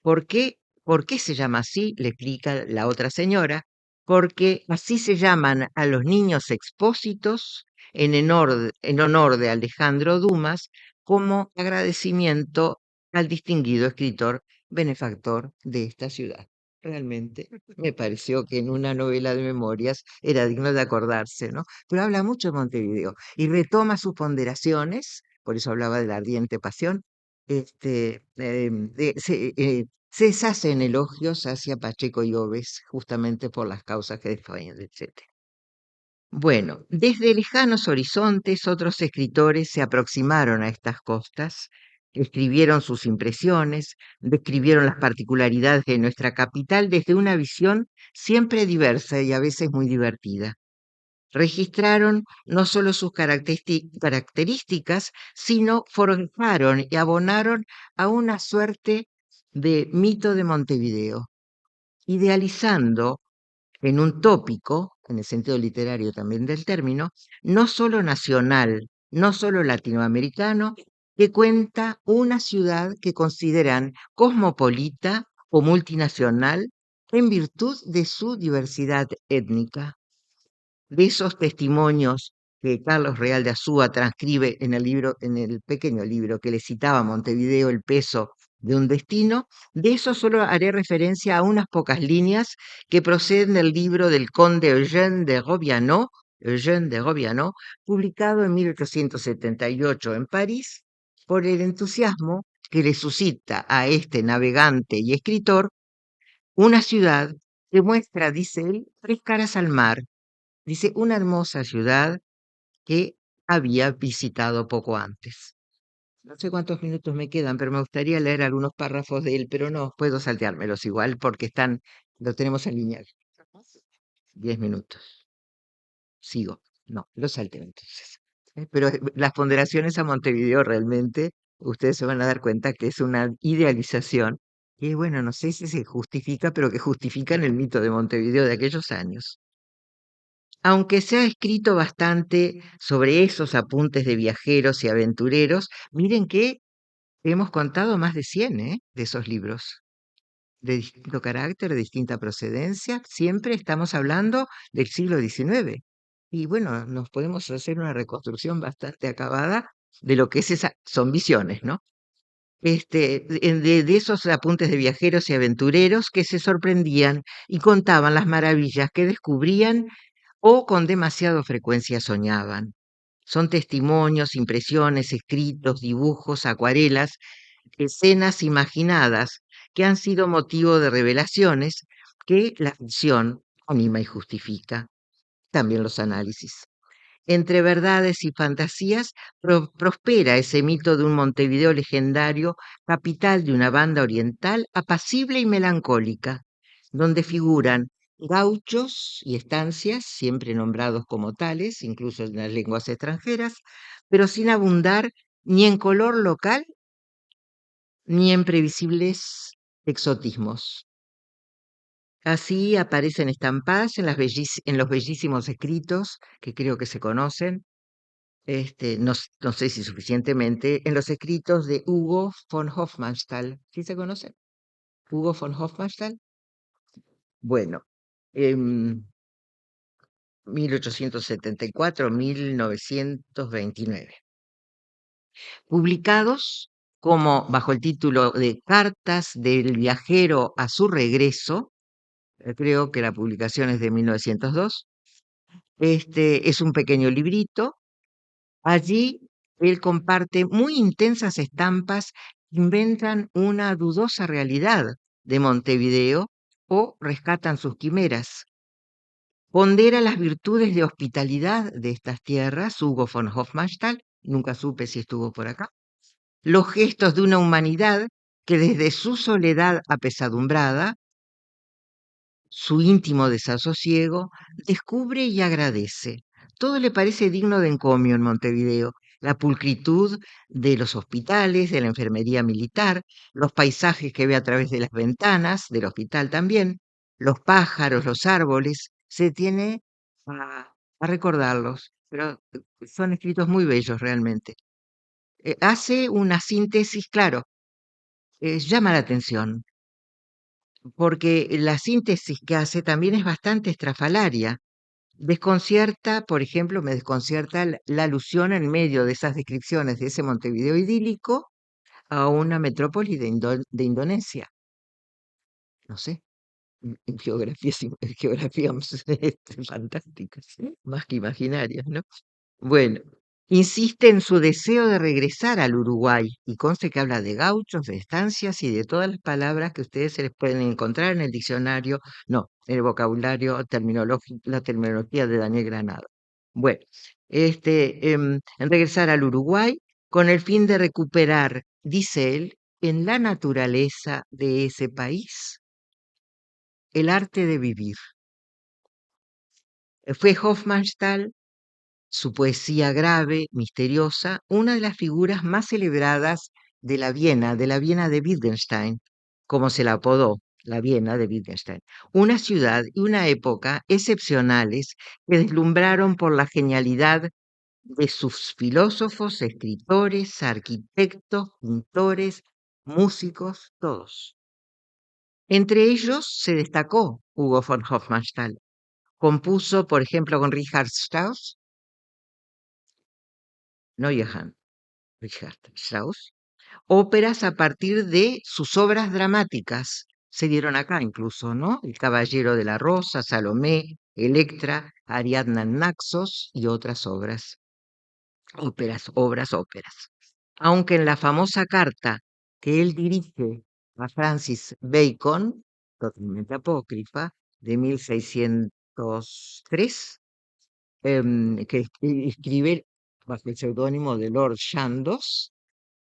¿Por qué? ¿Por qué se llama así? Le explica la otra señora. Porque así se llaman a los niños expósitos en honor de Alejandro Dumas como agradecimiento al distinguido escritor benefactor de esta ciudad. Realmente me pareció que en una novela de memorias era digno de acordarse, ¿no? Pero habla mucho de Montevideo y retoma sus ponderaciones, por eso hablaba de la ardiente pasión, se deshacen elogios hacia Pacheco y Oves, justamente por las causas que defiende, etc. Bueno, desde lejanos horizontes otros escritores se aproximaron a estas costas, escribieron sus impresiones, describieron las particularidades de nuestra capital desde una visión siempre diversa y a veces muy divertida. Registraron no solo sus características, sino forjaron y abonaron a una suerte de mito de Montevideo, idealizando en un tópico, en el sentido literario también del término, no solo nacional, no solo latinoamericano, que cuenta una ciudad que consideran cosmopolita o multinacional en virtud de su diversidad étnica. De esos testimonios que Carlos Real de Azúa transcribe en el libro, en el pequeño libro que le citaba Montevideo, El peso de un destino, de eso solo haré referencia a unas pocas líneas que proceden del libro del conde Eugène de Robiano, publicado en 1878 en París, por el entusiasmo que le suscita a este navegante y escritor una ciudad que muestra, dice él, tres caras al mar. Dice, una hermosa ciudad que había visitado poco antes. No sé cuántos minutos me quedan, pero me gustaría leer algunos párrafos de él, pero no puedo salteármelos igual porque lo tenemos en línea. 10 minutos. Sigo. No, lo salteo entonces. Pero las ponderaciones a Montevideo realmente, ustedes se van a dar cuenta que es una idealización que, bueno, no sé si se justifica, pero que justifican el mito de Montevideo de aquellos años. Aunque se ha escrito bastante sobre esos apuntes de viajeros y aventureros, miren que hemos contado más de 100, de esos libros, de distinto carácter, de distinta procedencia. Siempre estamos hablando del siglo XIX. Y bueno, nos podemos hacer una reconstrucción bastante acabada de lo que son visiones, ¿no? De esos apuntes de viajeros y aventureros que se sorprendían y contaban las maravillas que descubrían o con demasiada frecuencia soñaban. Son testimonios, impresiones, escritos, dibujos, acuarelas, escenas imaginadas que han sido motivo de revelaciones que la ficción anima y justifica. También los análisis. Entre verdades y fantasías prospera ese mito de un Montevideo legendario, capital de una banda oriental apacible y melancólica, donde figuran gauchos y estancias, siempre nombrados como tales, incluso en las lenguas extranjeras, pero sin abundar ni en color local ni en previsibles exotismos. Así aparecen estampadas en los bellísimos escritos que creo que se conocen, no sé si suficientemente, en los escritos de Hugo von Hofmannsthal. ¿Sí se conoce? Hugo von Hofmannsthal. Bueno, en 1874-1929. Publicados como bajo el título de Cartas del viajero a su regreso, creo que la publicación es de 1902. Es un pequeño librito Allí él comparte muy intensas estampas que inventan una dudosa realidad de Montevideo o rescatan sus quimeras. Pondera las virtudes de hospitalidad de estas tierras, Hugo von Hofmannsthal, nunca supe si estuvo por acá, los gestos de una humanidad que desde su soledad apesadumbrada, su íntimo desasosiego, descubre y agradece. Todo le parece digno de encomio en Montevideo. La pulcritud de los hospitales, de la enfermería militar, los paisajes que ve a través de las ventanas, del hospital también, los pájaros, los árboles, se tiene a recordarlos, pero son escritos muy bellos realmente. Hace una síntesis, claro, llama la atención porque la síntesis que hace también es bastante estrafalaria. Desconcierta, por ejemplo, me desconcierta la alusión en medio de esas descripciones de ese Montevideo idílico a una metrópoli de Indonesia. No sé, en geografías, geografías fantásticas, más que imaginarias, ¿no? Bueno, insiste en su deseo de regresar al Uruguay y conste que habla de gauchos, de estancias y de todas las palabras que ustedes se les pueden encontrar en el diccionario, no, en el vocabulario terminológico, la terminología de Daniel Granado. Bueno, en regresar al Uruguay con el fin de recuperar, dice él, en la naturaleza de ese país, el arte de vivir. Fue Hofmannsthal, su poesía grave, misteriosa, una de las figuras más celebradas de la Viena de Wittgenstein, como se la apodó, la Viena de Wittgenstein, una ciudad y una época excepcionales que deslumbraron por la genialidad de sus filósofos, escritores, arquitectos, pintores, músicos, todos. Entre ellos se destacó Hugo von Hofmannsthal. Compuso, por ejemplo, con Richard Strauss, no Johann, Richard Strauss, óperas a partir de sus obras dramáticas. Se dieron acá incluso, ¿no? El Caballero de la Rosa, Salomé, Electra, Ariadna en Naxos y otras obras. Óperas. Aunque en la famosa carta que él dirige a Francis Bacon, totalmente apócrifa, de 1603, que escribe bajo el seudónimo de Lord Chandos,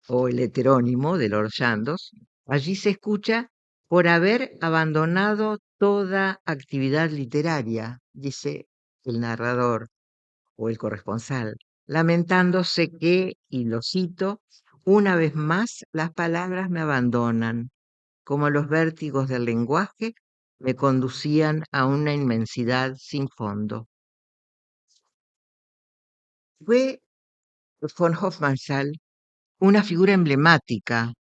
o el heterónimo de Lord Chandos, allí se escucha por haber abandonado toda actividad literaria, dice el narrador o el corresponsal, lamentándose que, y lo cito, una vez más las palabras me abandonan, como los vértigos del lenguaje me conducían a una inmensidad sin fondo. Fue von Hofmannsthal una figura emblemática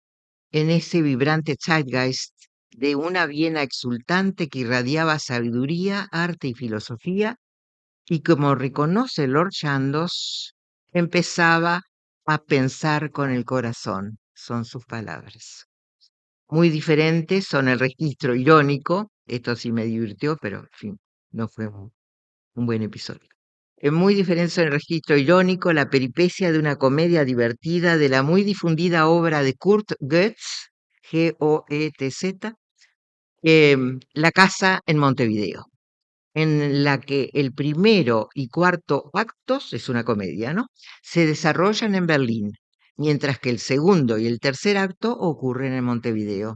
en ese vibrante zeitgeist de una Viena exultante que irradiaba sabiduría, arte y filosofía, y como reconoce Lord Chandos, empezaba a pensar con el corazón, son sus palabras. Muy diferentes son el registro irónico, esto sí me divirtió, pero en fin, no fue un buen episodio. Es muy diferente en el registro irónico, la peripecia de una comedia divertida de la muy difundida obra de Kurt Goetz, Goetz, La casa en Montevideo, en la que el primero y cuarto actos, es una comedia, ¿no? Se desarrollan en Berlín, mientras que el segundo y el tercer acto ocurren en Montevideo.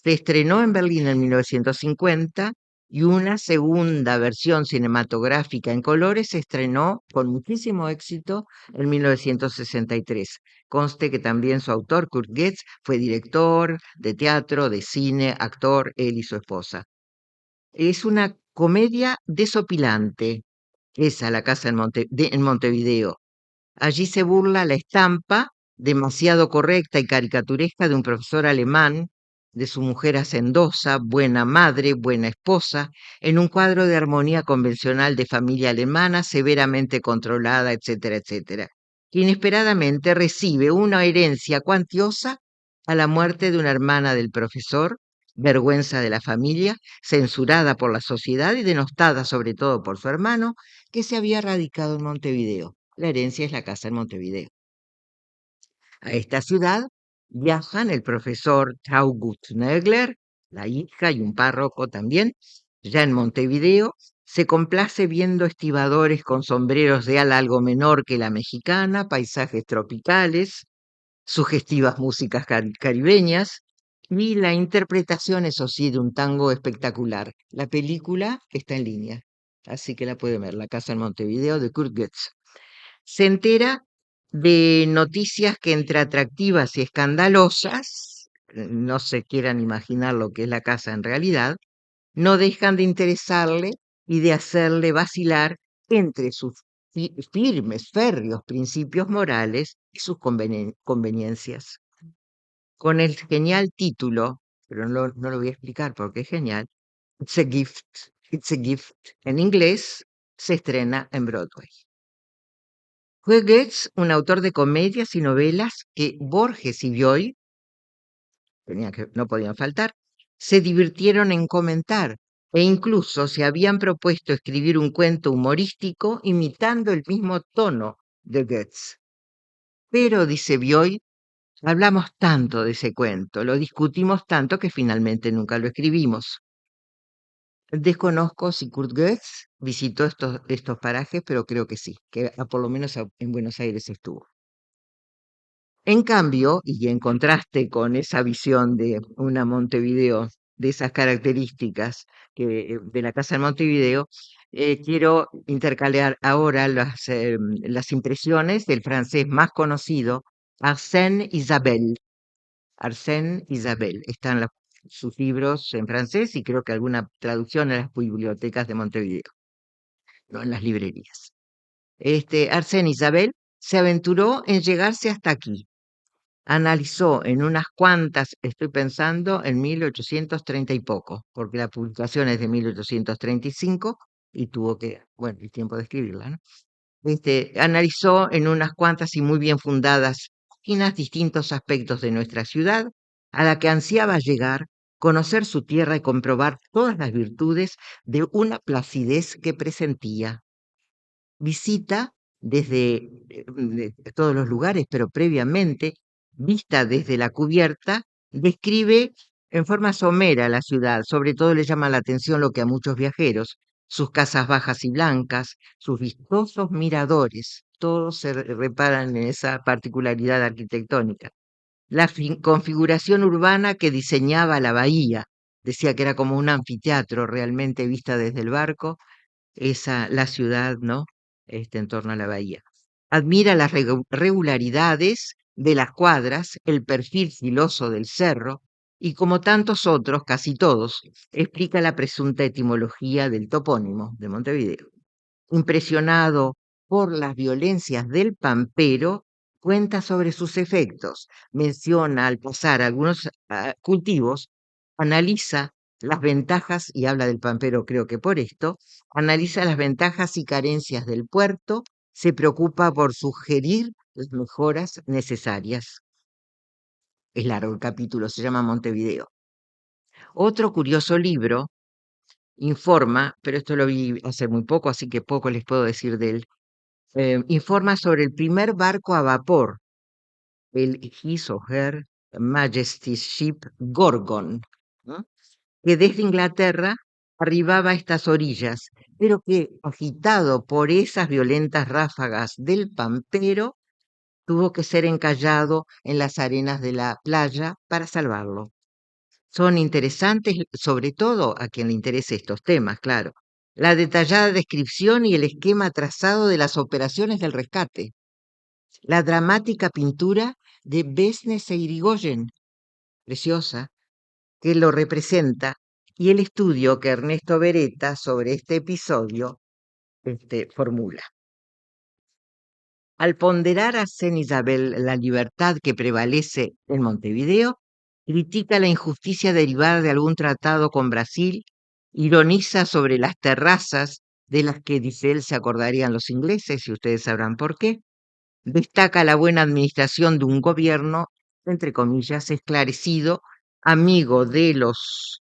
Se estrenó en Berlín en 1950 y una segunda versión cinematográfica en colores se estrenó con muchísimo éxito en 1963. Conste que también su autor, Kurt Goetz, fue director de teatro, de cine, actor, él y su esposa. Es una comedia desopilante, esa, La casa en Montevideo. Allí se burla la estampa demasiado correcta y caricaturesca de un profesor alemán, de su mujer hacendosa, buena madre, buena esposa, en un cuadro de armonía convencional de familia alemana severamente controlada, etcétera, etcétera, que inesperadamente recibe una herencia cuantiosa a la muerte de una hermana del profesor, vergüenza de la familia, censurada por la sociedad y denostada sobre todo por su hermano, que se había radicado en Montevideo. La herencia es la casa en Montevideo. A esta ciudad viajan el profesor Traugott Nagler, la hija y un párroco también. Ya en Montevideo se complace viendo estibadores con sombreros de ala algo menor que la mexicana, paisajes tropicales, sugestivas músicas caribeñas y la interpretación, eso sí, de un tango espectacular. La película está en línea, así que la pueden ver, La casa en Montevideo de Kurt Goetz. Se entera de noticias que entre atractivas y escandalosas, no se quieran imaginar lo que es la casa en realidad, no dejan de interesarle y de hacerle vacilar entre sus firmes, férreos principios morales y sus conveniencias. Con el genial título, pero no lo voy a explicar porque es genial, It's a Gift, en inglés, se estrena en Broadway. Fue Goetz un autor de comedias y novelas que Borges y Bioy, no podían faltar, se divirtieron en comentar e incluso se habían propuesto escribir un cuento humorístico imitando el mismo tono de Goetz. Pero, dice Bioy, hablamos tanto de ese cuento, lo discutimos tanto que finalmente nunca lo escribimos. Desconozco si Kurt Goetz visitó estos parajes, pero creo que sí, que por lo menos en Buenos Aires estuvo. En cambio, y en contraste con esa visión de una Montevideo de esas características de la casa en Montevideo, quiero intercalar ahora las impresiones del francés más conocido, Arsène Isabelle. Arsène Isabelle. Están sus libros en francés y creo que alguna traducción en las bibliotecas de Montevideo, no en las librerías. Arsène Isabelle se aventuró en llegarse hasta aquí. Analizó en unas cuantas, estoy pensando en 1830 y poco, porque la publicación es de 1835 y tuvo que, bueno, el tiempo de escribirla, ¿no? Analizó en unas cuantas y muy bien fundadas páginas distintos aspectos de nuestra ciudad, a la que ansiaba llegar, conocer su tierra y comprobar todas las virtudes de una placidez que presentía. Visita desde de todos los lugares, pero previamente, vista desde la cubierta, describe en forma somera la ciudad. Sobre todo le llama la atención lo que a muchos viajeros, sus casas bajas y blancas, sus vistosos miradores, todos se reparan en esa particularidad arquitectónica. La configuración urbana que diseñaba la bahía, decía que era como un anfiteatro realmente vista desde el barco, la ciudad, ¿no? En torno a la bahía. Admira las regularidades de las cuadras, el perfil filoso del cerro, y como tantos otros, casi todos, explica la presunta etimología del topónimo de Montevideo. Impresionado por las violencias del pampero, cuenta sobre sus efectos, menciona al pasar algunos cultivos, analiza las ventajas, y habla del pampero creo que por esto, analiza las ventajas y carencias del puerto, se preocupa por sugerir las mejoras necesarias. Es largo el capítulo, se llama Montevideo. Otro curioso libro informa, pero esto lo vi hace muy poco, así que poco les puedo decir de él, informa sobre el primer barco a vapor, el His or Her Majesty's Ship Gorgon, ¿no? Que desde Inglaterra arribaba a estas orillas, pero que, agitado por esas violentas ráfagas del pampero, tuvo que ser encallado en las arenas de la playa para salvarlo. Son interesantes, sobre todo a quien le interese estos temas, claro, la detallada descripción y el esquema trazado de las operaciones del rescate, la dramática pintura de Besnes e Irigoyen, preciosa, que lo representa, y el estudio que Ernesto Beretta sobre este episodio formula. Al ponderar a Arsène Isabelle la libertad que prevalece en Montevideo, critica la injusticia derivada de algún tratado con Brasil, ironiza sobre las terrazas de las que, dice él, se acordarían los ingleses, y ustedes sabrán por qué, destaca la buena administración de un gobierno, entre comillas, esclarecido, amigo de los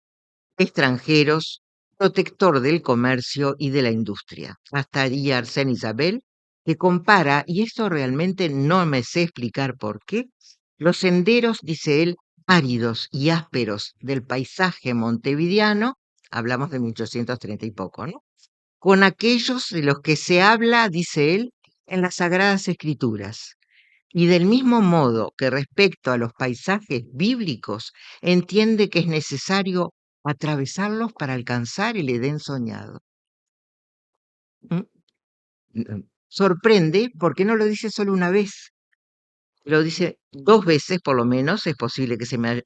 extranjeros, protector del comercio y de la industria. Hasta ahí Arsène Isabelle que compara, y esto realmente no me sé explicar por qué, los senderos, dice él, áridos y ásperos del paisaje montevideano, hablamos de 1830 y poco, ¿no? Con aquellos de los que se habla, dice él, en las Sagradas Escrituras. Y del mismo modo que respecto a los paisajes bíblicos, entiende que es necesario atravesarlos para alcanzar el Edén soñado. ¿Mm? Sorprende porque no lo dice solo una vez, lo dice dos veces por lo menos, es posible que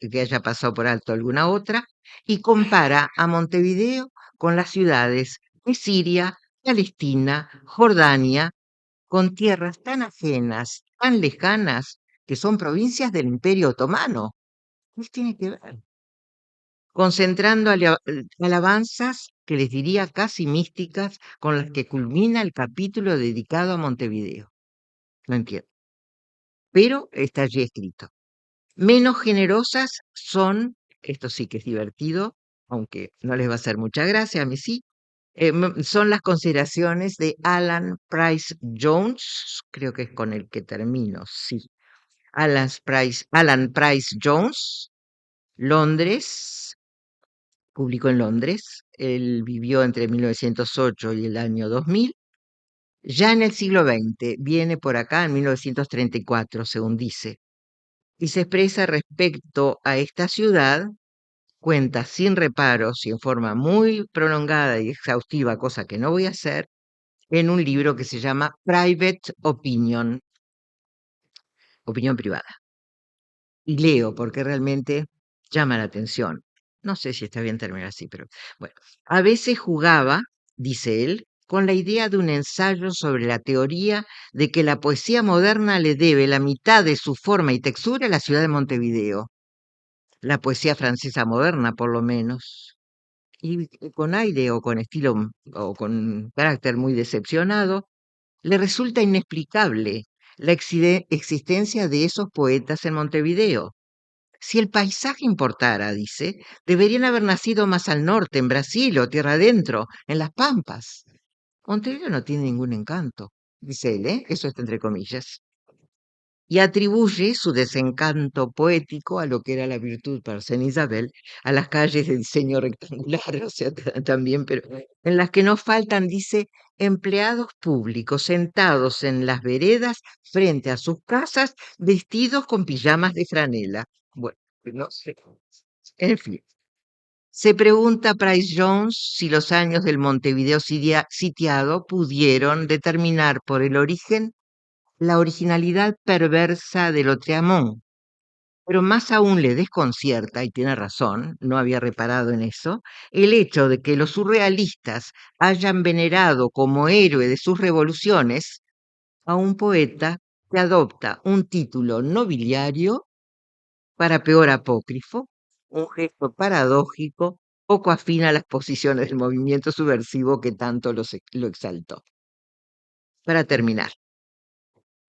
que haya pasado por alto alguna otra, y compara a Montevideo con las ciudades de Siria, Palestina, Jordania, con tierras tan ajenas, tan lejanas, que son provincias del Imperio Otomano. ¿Qué tiene que ver? Concentrando alabanzas que les diría casi místicas, con las que culmina el capítulo dedicado a Montevideo. No entiendo, pero está allí escrito. Menos generosas son, esto sí que es divertido, aunque no les va a hacer mucha gracia, a mí sí, son las consideraciones de Alan Price Jones, creo que es con el que termino, sí. Alan Price Jones, Londres, publicó en Londres, él vivió entre 1908 y el año 2000, ya en el siglo XX, viene por acá en 1934, según dice, y se expresa respecto a esta ciudad, cuenta sin reparos y en forma muy prolongada y exhaustiva, cosa que no voy a hacer, en un libro que se llama Private Opinion, opinión privada. Y leo porque realmente llama la atención. No sé si está bien terminar así, pero bueno. A veces jugaba, dice él, con la idea de un ensayo sobre la teoría de que la poesía moderna le debe la mitad de su forma y textura a la ciudad de Montevideo. La poesía francesa moderna, por lo menos. Y con aire o con estilo o con carácter muy decepcionado, le resulta inexplicable la existencia de esos poetas en Montevideo. Si el paisaje importara, dice, deberían haber nacido más al norte, en Brasil o tierra adentro, en las Pampas. Montevideo no tiene ningún encanto, dice él, ¿eh? Eso está entre comillas. Y atribuye su desencanto poético a lo que era la virtud para San Isabel, a las calles de diseño rectangular, o sea, también, pero en las que no faltan, dice, empleados públicos sentados en las veredas frente a sus casas, vestidos con pijamas de franela. Bueno, no sé. En fin. Se pregunta Price Jones si los años del Montevideo sitiado pudieron determinar por el origen la originalidad perversa de Lautréamont, pero más aún le desconcierta, y tiene razón, no había reparado en eso, el hecho de que los surrealistas hayan venerado como héroe de sus revoluciones a un poeta que adopta un título nobiliario para peor apócrifo, un gesto paradójico, poco afín a las posiciones del movimiento subversivo que tanto lo exaltó. Para terminar.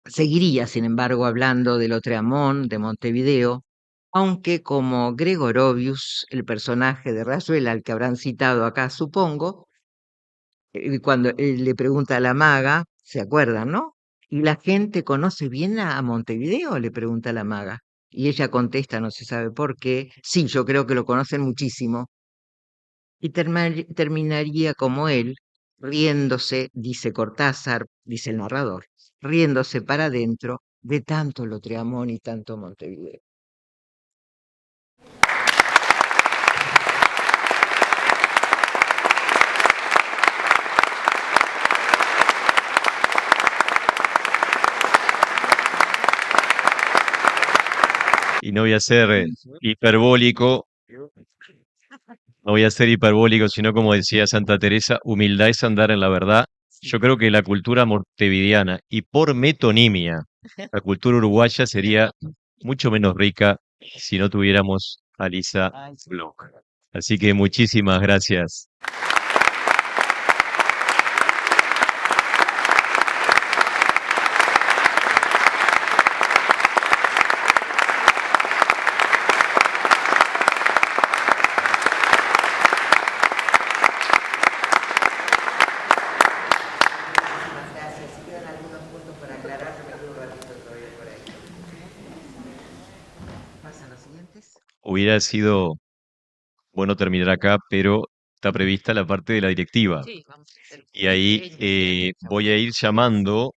Seguiría, sin embargo, hablando del Lautréamont, de Montevideo, aunque como Gregorovius, el personaje de Rayuela, al que habrán citado acá, supongo, cuando le pregunta a la maga, ¿se acuerdan, no? ¿Y la gente conoce bien a Montevideo? Le pregunta la maga. Y ella contesta, no se sabe por qué, sí, yo creo que lo conocen muchísimo. Y terminaría como él, riéndose, dice Cortázar, dice el narrador, riéndose para adentro de tanto Lautréamont y tanto Montevideo. Y no voy a ser hiperbólico, no voy a ser hiperbólico, sino como decía Santa Teresa, humildad es andar en la verdad. Yo creo que la cultura montevideana y por metonimia, la cultura uruguaya sería mucho menos rica si no tuviéramos a Lisa Bloch. Así que muchísimas gracias. Gracias. Si quedan algunos hubiera sido bueno terminar acá, pero está prevista la parte de la directiva. Sí, vamos a hacer Y ahí pequeño cierre. voy a ir llamando,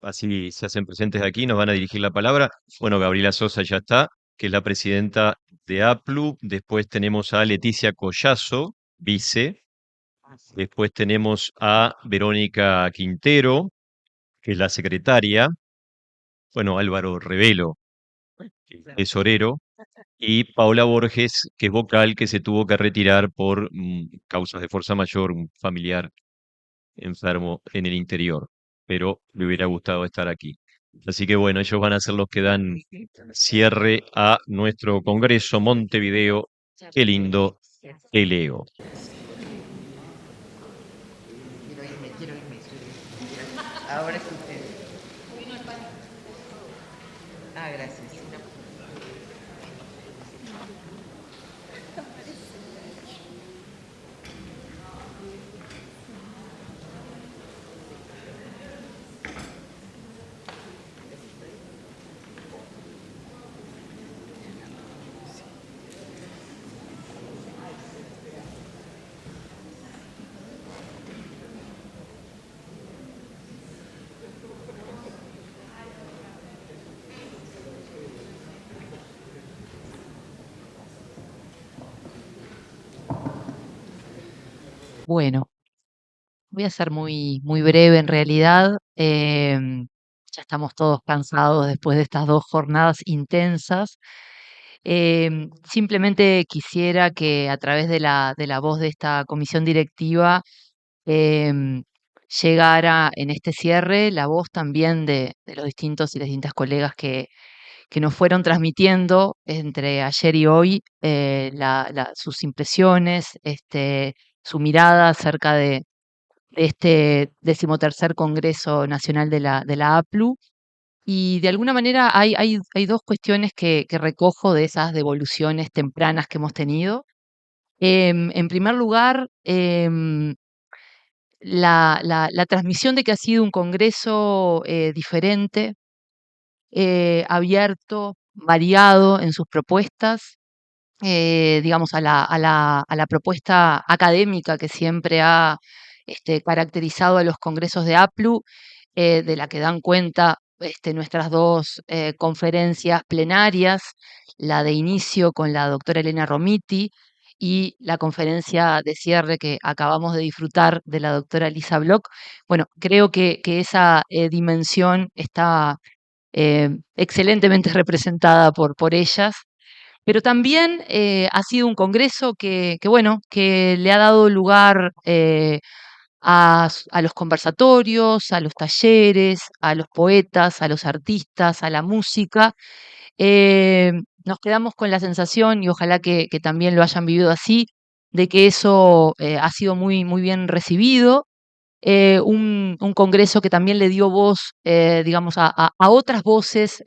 así se hacen presentes aquí, nos van a dirigir la palabra. Bueno, Gabriela Sosa ya está, que es la presidenta de APLU. Después tenemos a Leticia Collazo, vice. Después tenemos a Verónica Quintero, que es la secretaria. Bueno, Álvaro Revelo, tesorero. Y Paula Borges, que es vocal, que se tuvo que retirar por causas de fuerza mayor, un familiar enfermo en el interior, pero le hubiera gustado estar aquí. Así que bueno, ellos van a ser los que dan cierre a nuestro Congreso Montevideo. Qué lindo, qué leo. Quiero irme. Ahora es usted. Ah, gracias. Bueno, voy a ser muy breve en realidad. Ya estamos todos cansados después de estas 2 jornadas intensas. Simplemente quisiera que a través de la voz de esta comisión directiva em, llegara en este cierre la voz también de los distintos y las distintas colegas que nos fueron transmitiendo entre ayer y hoy sus impresiones, su mirada acerca de este 13º Congreso Nacional de la APLU. Y de alguna manera hay 2 cuestiones que recojo de esas devoluciones tempranas que hemos tenido. En primer lugar, la transmisión de que ha sido un congreso diferente, abierto, variado en sus propuestas, digamos, a la propuesta académica que siempre ha caracterizado a los congresos de APLU, de la que dan cuenta nuestras 2 conferencias plenarias, la de inicio con la doctora Elena Romiti y la conferencia de cierre que acabamos de disfrutar de la doctora Lisa Bloch. Bueno, creo que esa dimensión está excelentemente representada por ellas, pero también ha sido un congreso bueno, que le ha dado lugar a los conversatorios, a los talleres, a los poetas, a los artistas, a la música. Eh, Nos quedamos con la sensación, y ojalá que también lo hayan vivido así, de que eso ha sido muy bien recibido. Un congreso que también le dio voz, digamos, a otras voces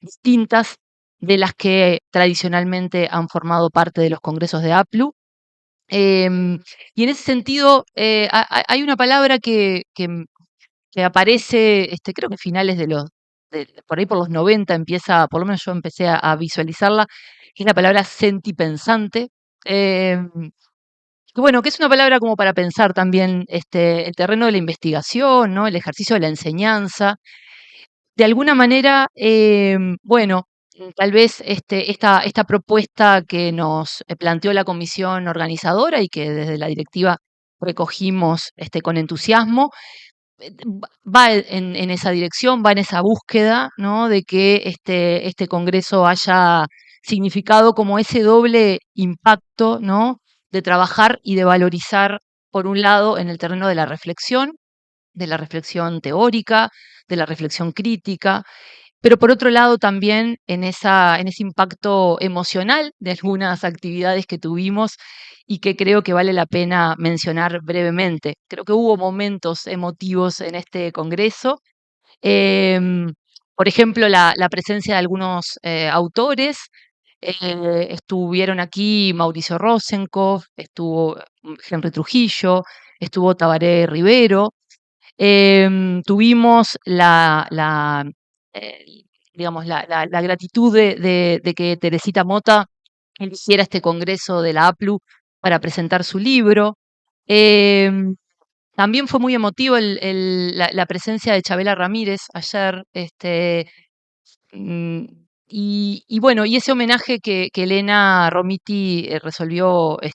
distintas de las que tradicionalmente han formado parte de los congresos de APLU. Em, y en ese sentido, hay una palabra que aparece, creo que finales por ahí por los 90 empieza, por lo menos yo empecé a visualizarla, que es la palabra sentipensante. em, que bueno, que es una palabra como para pensar también el terreno de la investigación, ¿no? El ejercicio de la enseñanza. De alguna manera, bueno, tal vez esta propuesta que nos planteó la comisión organizadora y que desde la directiva recogimos con entusiasmo, va en esa dirección, va en esa búsqueda, ¿no? De que este congreso haya significado como ese doble impacto, ¿no? De trabajar y de valorizar, por un lado, en el terreno de la reflexión teórica, de la reflexión crítica, pero por otro lado también en ese impacto emocional de algunas actividades que tuvimos y que creo que vale la pena mencionar brevemente. Creo que hubo momentos emotivos en este congreso. em, por ejemplo, la presencia de algunos autores. Estuvieron aquí Mauricio Rosenkopf, estuvo Henry Trujillo, estuvo Tabaré Rivero. Tuvimos eh, digamos, la gratitud de que Teresita Mota eligiera este congreso de la APLU para presentar su libro. También fue muy emotivo la presencia de Chabela Ramírez ayer, mm, y bueno, y ese homenaje que Elena Romiti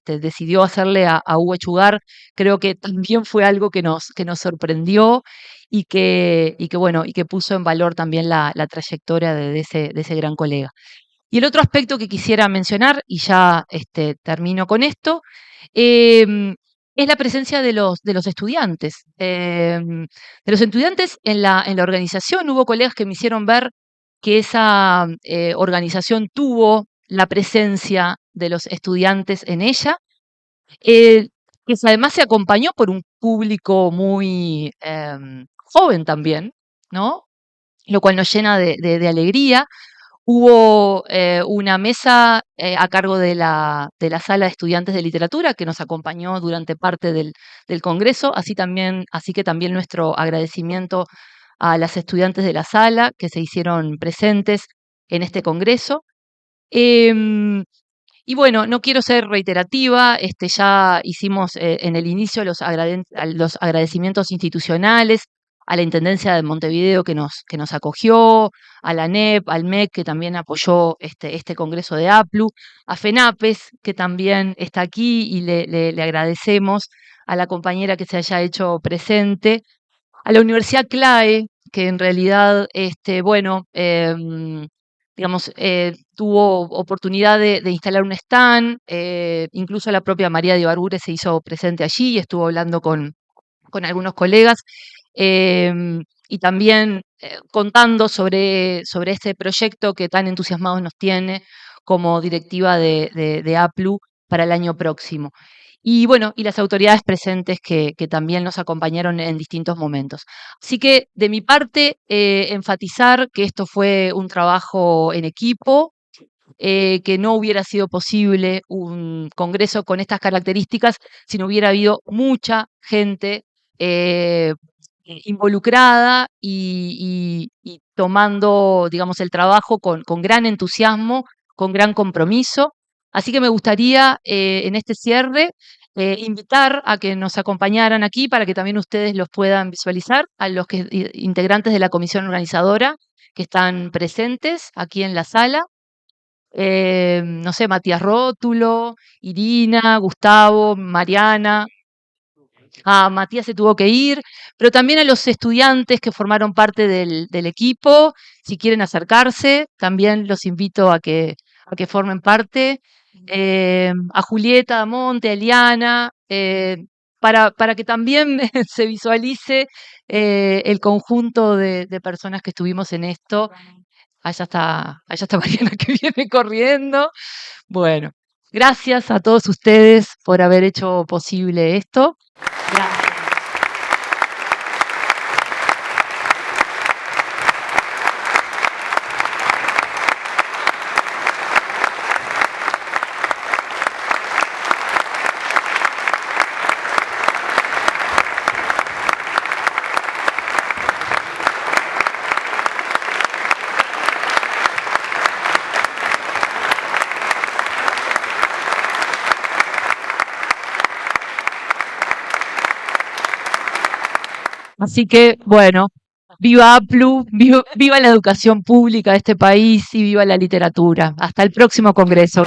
decidió hacerle a Hugo Chugar, creo que también fue algo que nos sorprendió bueno, y que puso en valor también la trayectoria de ese gran colega. Y el otro aspecto que quisiera mencionar, y ya termino con esto, em, es la presencia de los estudiantes. De los estudiantes en la organización hubo colegas que me hicieron ver que esa organización tuvo la presencia de los estudiantes en ella, además se acompañó por un público muy joven también, ¿no? Lo cual nos llena de alegría. Hubo una mesa a cargo de la Sala de Estudiantes de Literatura que nos acompañó durante parte del Congreso, así que también nuestro agradecimiento a las estudiantes de la sala que se hicieron presentes en este Congreso. Em, y bueno, no quiero ser reiterativa, ya hicimos en el inicio los agradecimientos institucionales a la Intendencia de Montevideo que nos acogió, a la ANEP, al MEC que también apoyó este Congreso de APLU, a FENAPES que también está aquí y le agradecemos a la compañera que se haya hecho presente, a la Universidad CLAE, que en realidad, bueno, digamos, tuvo oportunidad de instalar un stand, incluso la propia María de Ibarbure se hizo presente allí y estuvo hablando con algunos colegas, y también contando sobre este proyecto que tan entusiasmados nos tiene como directiva de APLU para el año próximo. Y bueno, y las autoridades presentes que también nos acompañaron en distintos momentos. Así que de mi parte, enfatizar que esto fue un trabajo en equipo, que no hubiera sido posible un congreso con estas características si no hubiera habido mucha gente involucrada y tomando, digamos, el trabajo con gran entusiasmo, con gran compromiso. Así que me gustaría en este cierre invitar a que nos acompañaran aquí para que también ustedes los puedan visualizar, a los integrantes de la comisión organizadora que están presentes aquí en la sala. No sé, Matías Rótulo, Irina, Gustavo, Mariana. Matías se tuvo que ir, pero también a los estudiantes que formaron parte del equipo, si quieren acercarse, también los invito a que formen parte. A Julieta, a Monte, a Eliana, para que también se visualice el conjunto de personas que estuvimos en esto. Allá está Mariana que viene corriendo. Bueno, gracias a todos ustedes por haber hecho posible esto. Gracias. Así que, bueno, viva APLU, viva la educación pública de este país y viva la literatura. Hasta el próximo congreso.